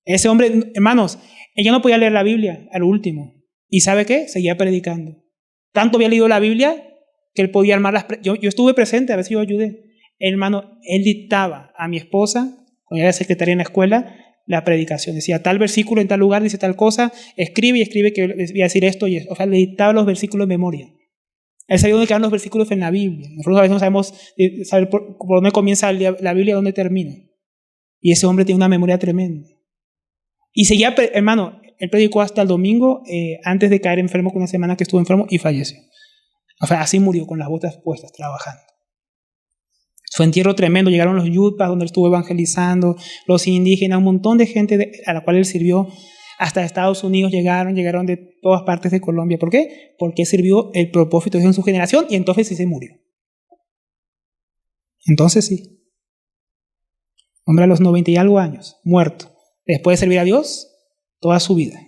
Ese hombre, hermanos, ella no podía leer la Biblia a lo último. ¿Y sabe qué? Seguía predicando. Tanto había leído la Biblia que él podía armar las... Yo estuve presente, a veces yo ayudé. Hermano, él dictaba a mi esposa, cuando era secretaria en la escuela, la predicación. Decía, tal versículo en tal lugar dice tal cosa, escribe y escribe que voy a decir esto y eso. O sea, le dictaba los versículos de memoria. Él sabía dónde quedan los versículos en la Biblia. Nosotros a veces no sabemos saber por dónde comienza la Biblia y dónde termina. Y ese hombre tiene una memoria tremenda. Y seguía, hermano, él predicó hasta el domingo, antes de caer enfermo, con una semana que estuvo enfermo, y falleció. O sea, así murió, con las botas puestas, trabajando. Su entierro tremendo. Llegaron los yutpas, donde él estuvo evangelizando, los indígenas, un montón de gente a la cual él sirvió. Hasta Estados Unidos llegaron de todas partes de Colombia. ¿Por qué? Porque sirvió el propósito de Dios en su generación y entonces sí se murió. Entonces sí. Hombre a los 90 y algo años, muerto. Después de servir a Dios toda su vida.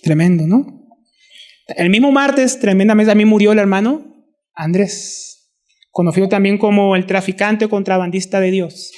Tremendo, ¿no? El mismo martes, tremendamente, también murió el hermano Andrés, conocido también como el traficante o contrabandista de Dios,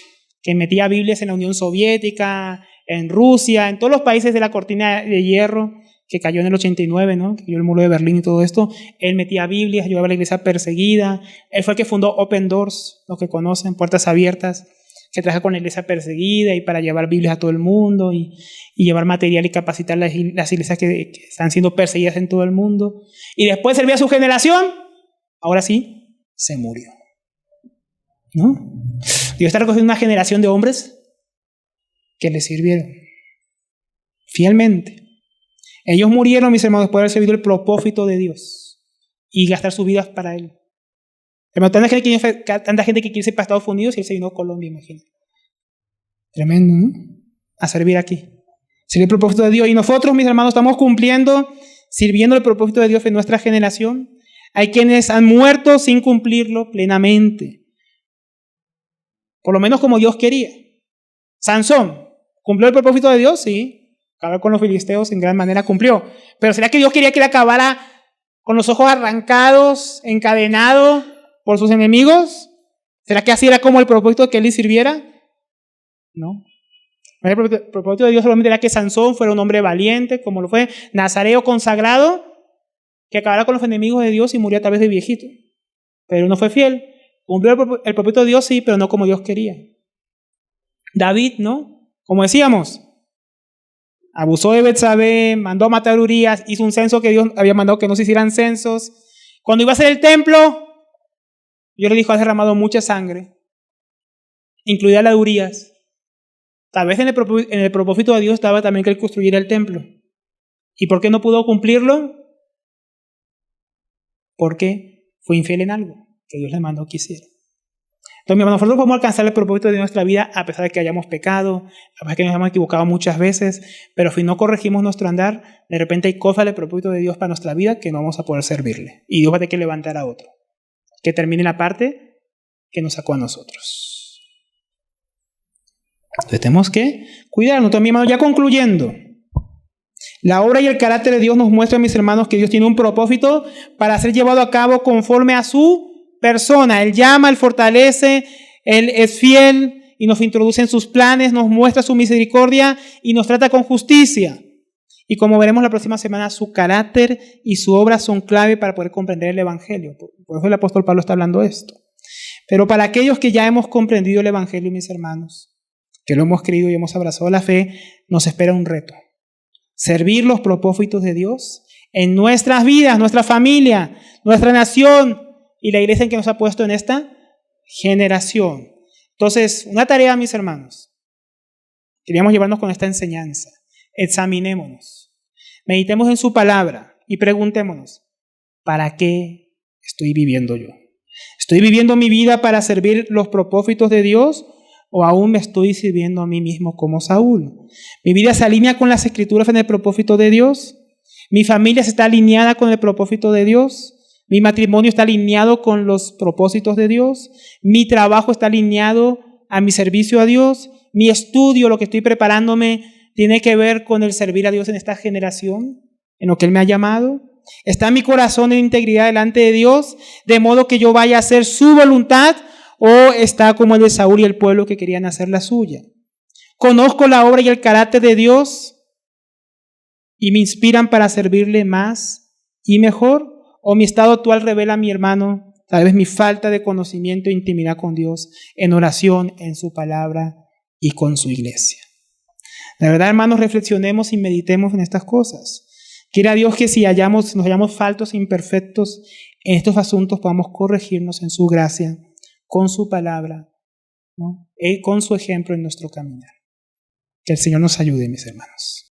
que metía Biblias en la Unión Soviética, en Rusia, en todos los países de la cortina de hierro, que cayó en el 89, ¿no? Que cayó el muro de Berlín y todo esto. Él metía Biblias, ayudaba a la iglesia perseguida. Él fue el que fundó Open Doors, lo que conocen, Puertas Abiertas, que trabaja con la iglesia perseguida y para llevar Biblias a todo el mundo y llevar material y capacitar las iglesias que están siendo perseguidas en todo el mundo. Y después servía a su generación, ahora sí, se murió, ¿no? Dios está recogiendo una generación de hombres que le sirvieron fielmente. Ellos murieron, mis hermanos, después de haber servido el propósito de Dios y gastar sus vidas para Él. Pero tanta gente que quiere ir para Estados Unidos y Él se vino a Colombia, imagínate. Tremendo, ¿no? A servir aquí. Servir el propósito de Dios. Y nosotros, mis hermanos, estamos cumpliendo, sirviendo el propósito de Dios en nuestra generación. Hay quienes han muerto sin cumplirlo plenamente. Por lo menos como Dios quería. Sansón, ¿cumplió el propósito de Dios? Sí. Acabar con los filisteos en gran manera cumplió. Pero ¿será que Dios quería que él acabara con los ojos arrancados, encadenado por sus enemigos? ¿Será que así era como el propósito que él le sirviera? No. El propósito de Dios solamente era que Sansón fuera un hombre valiente, como lo fue Nazareo consagrado, que acabara con los enemigos de Dios y murió a través de viejito. Pero no fue fiel. Cumplió el propósito de Dios, sí, pero no como Dios quería. David, ¿no? Como decíamos, abusó de Betsabé, mandó a matar a Urías, hizo un censo que Dios había mandado que no se hicieran censos. Cuando iba a hacer el templo, Dios le dijo, has derramado mucha sangre. incluida la de Urías. Tal vez en el propósito de Dios estaba también que él construyera el templo. ¿Y por qué no pudo cumplirlo? Porque fue infiel en algo que Dios le mandó que hiciera. Entonces, mi hermano, nosotros podemos alcanzar el propósito de nuestra vida a pesar de que hayamos pecado, a pesar de que nos hayamos equivocado muchas veces, pero si no corregimos nuestro andar, de repente hay cosas del propósito de Dios para nuestra vida que no vamos a poder servirle. Y Dios va a tener que levantar a otro, que termine la parte que nos sacó a nosotros. Entonces tenemos que cuidarnos. Entonces, mi hermano, ya concluyendo, la obra y el carácter de Dios nos muestran, mis hermanos, que Dios tiene un propósito para ser llevado a cabo conforme a su persona. Él llama, Él fortalece, Él es fiel y nos introduce en sus planes, nos muestra su misericordia y nos trata con justicia. Y como veremos la próxima semana, su carácter y su obra son clave para poder comprender el Evangelio. Por eso el apóstol Pablo está hablando de esto. Pero para aquellos que ya hemos comprendido el Evangelio, mis hermanos, que lo hemos creído y hemos abrazado la fe, nos espera un reto. Servir los propósitos de Dios en nuestras vidas, nuestra familia, nuestra nación y la iglesia en que nos ha puesto en esta generación. Entonces, una tarea, mis hermanos. Queríamos llevarnos con esta enseñanza. Examinémonos. Meditemos en su palabra y preguntémonos, ¿para qué estoy viviendo yo? ¿Estoy viviendo mi vida para servir los propósitos de Dios o aún me estoy sirviendo a mí mismo como Saúl? ¿Mi vida se alinea con las Escrituras en el propósito de Dios? ¿Mi familia está alineada con el propósito de Dios? ¿Mi matrimonio está alineado con los propósitos de Dios? ¿Mi trabajo está alineado a mi servicio a Dios? ¿Mi estudio, lo que estoy preparándome, tiene que ver con el servir a Dios en esta generación, en lo que Él me ha llamado? ¿Está mi corazón en integridad delante de Dios, de modo que yo vaya a hacer su voluntad? ¿O está como el de Saúl y el pueblo que querían hacer la suya? ¿Conozco la obra y el carácter de Dios y me inspiran para servirle más y mejor? ¿O mi estado actual revela, mi hermano, tal vez mi falta de conocimiento e intimidad con Dios en oración, en su palabra y con su iglesia? La verdad, hermanos, reflexionemos y meditemos en estas cosas. Quiera Dios que si nos hallamos faltos e imperfectos en estos asuntos, podamos corregirnos en su gracia, con su palabra, ¿no? Con su ejemplo en nuestro caminar. Que el Señor nos ayude, mis hermanos.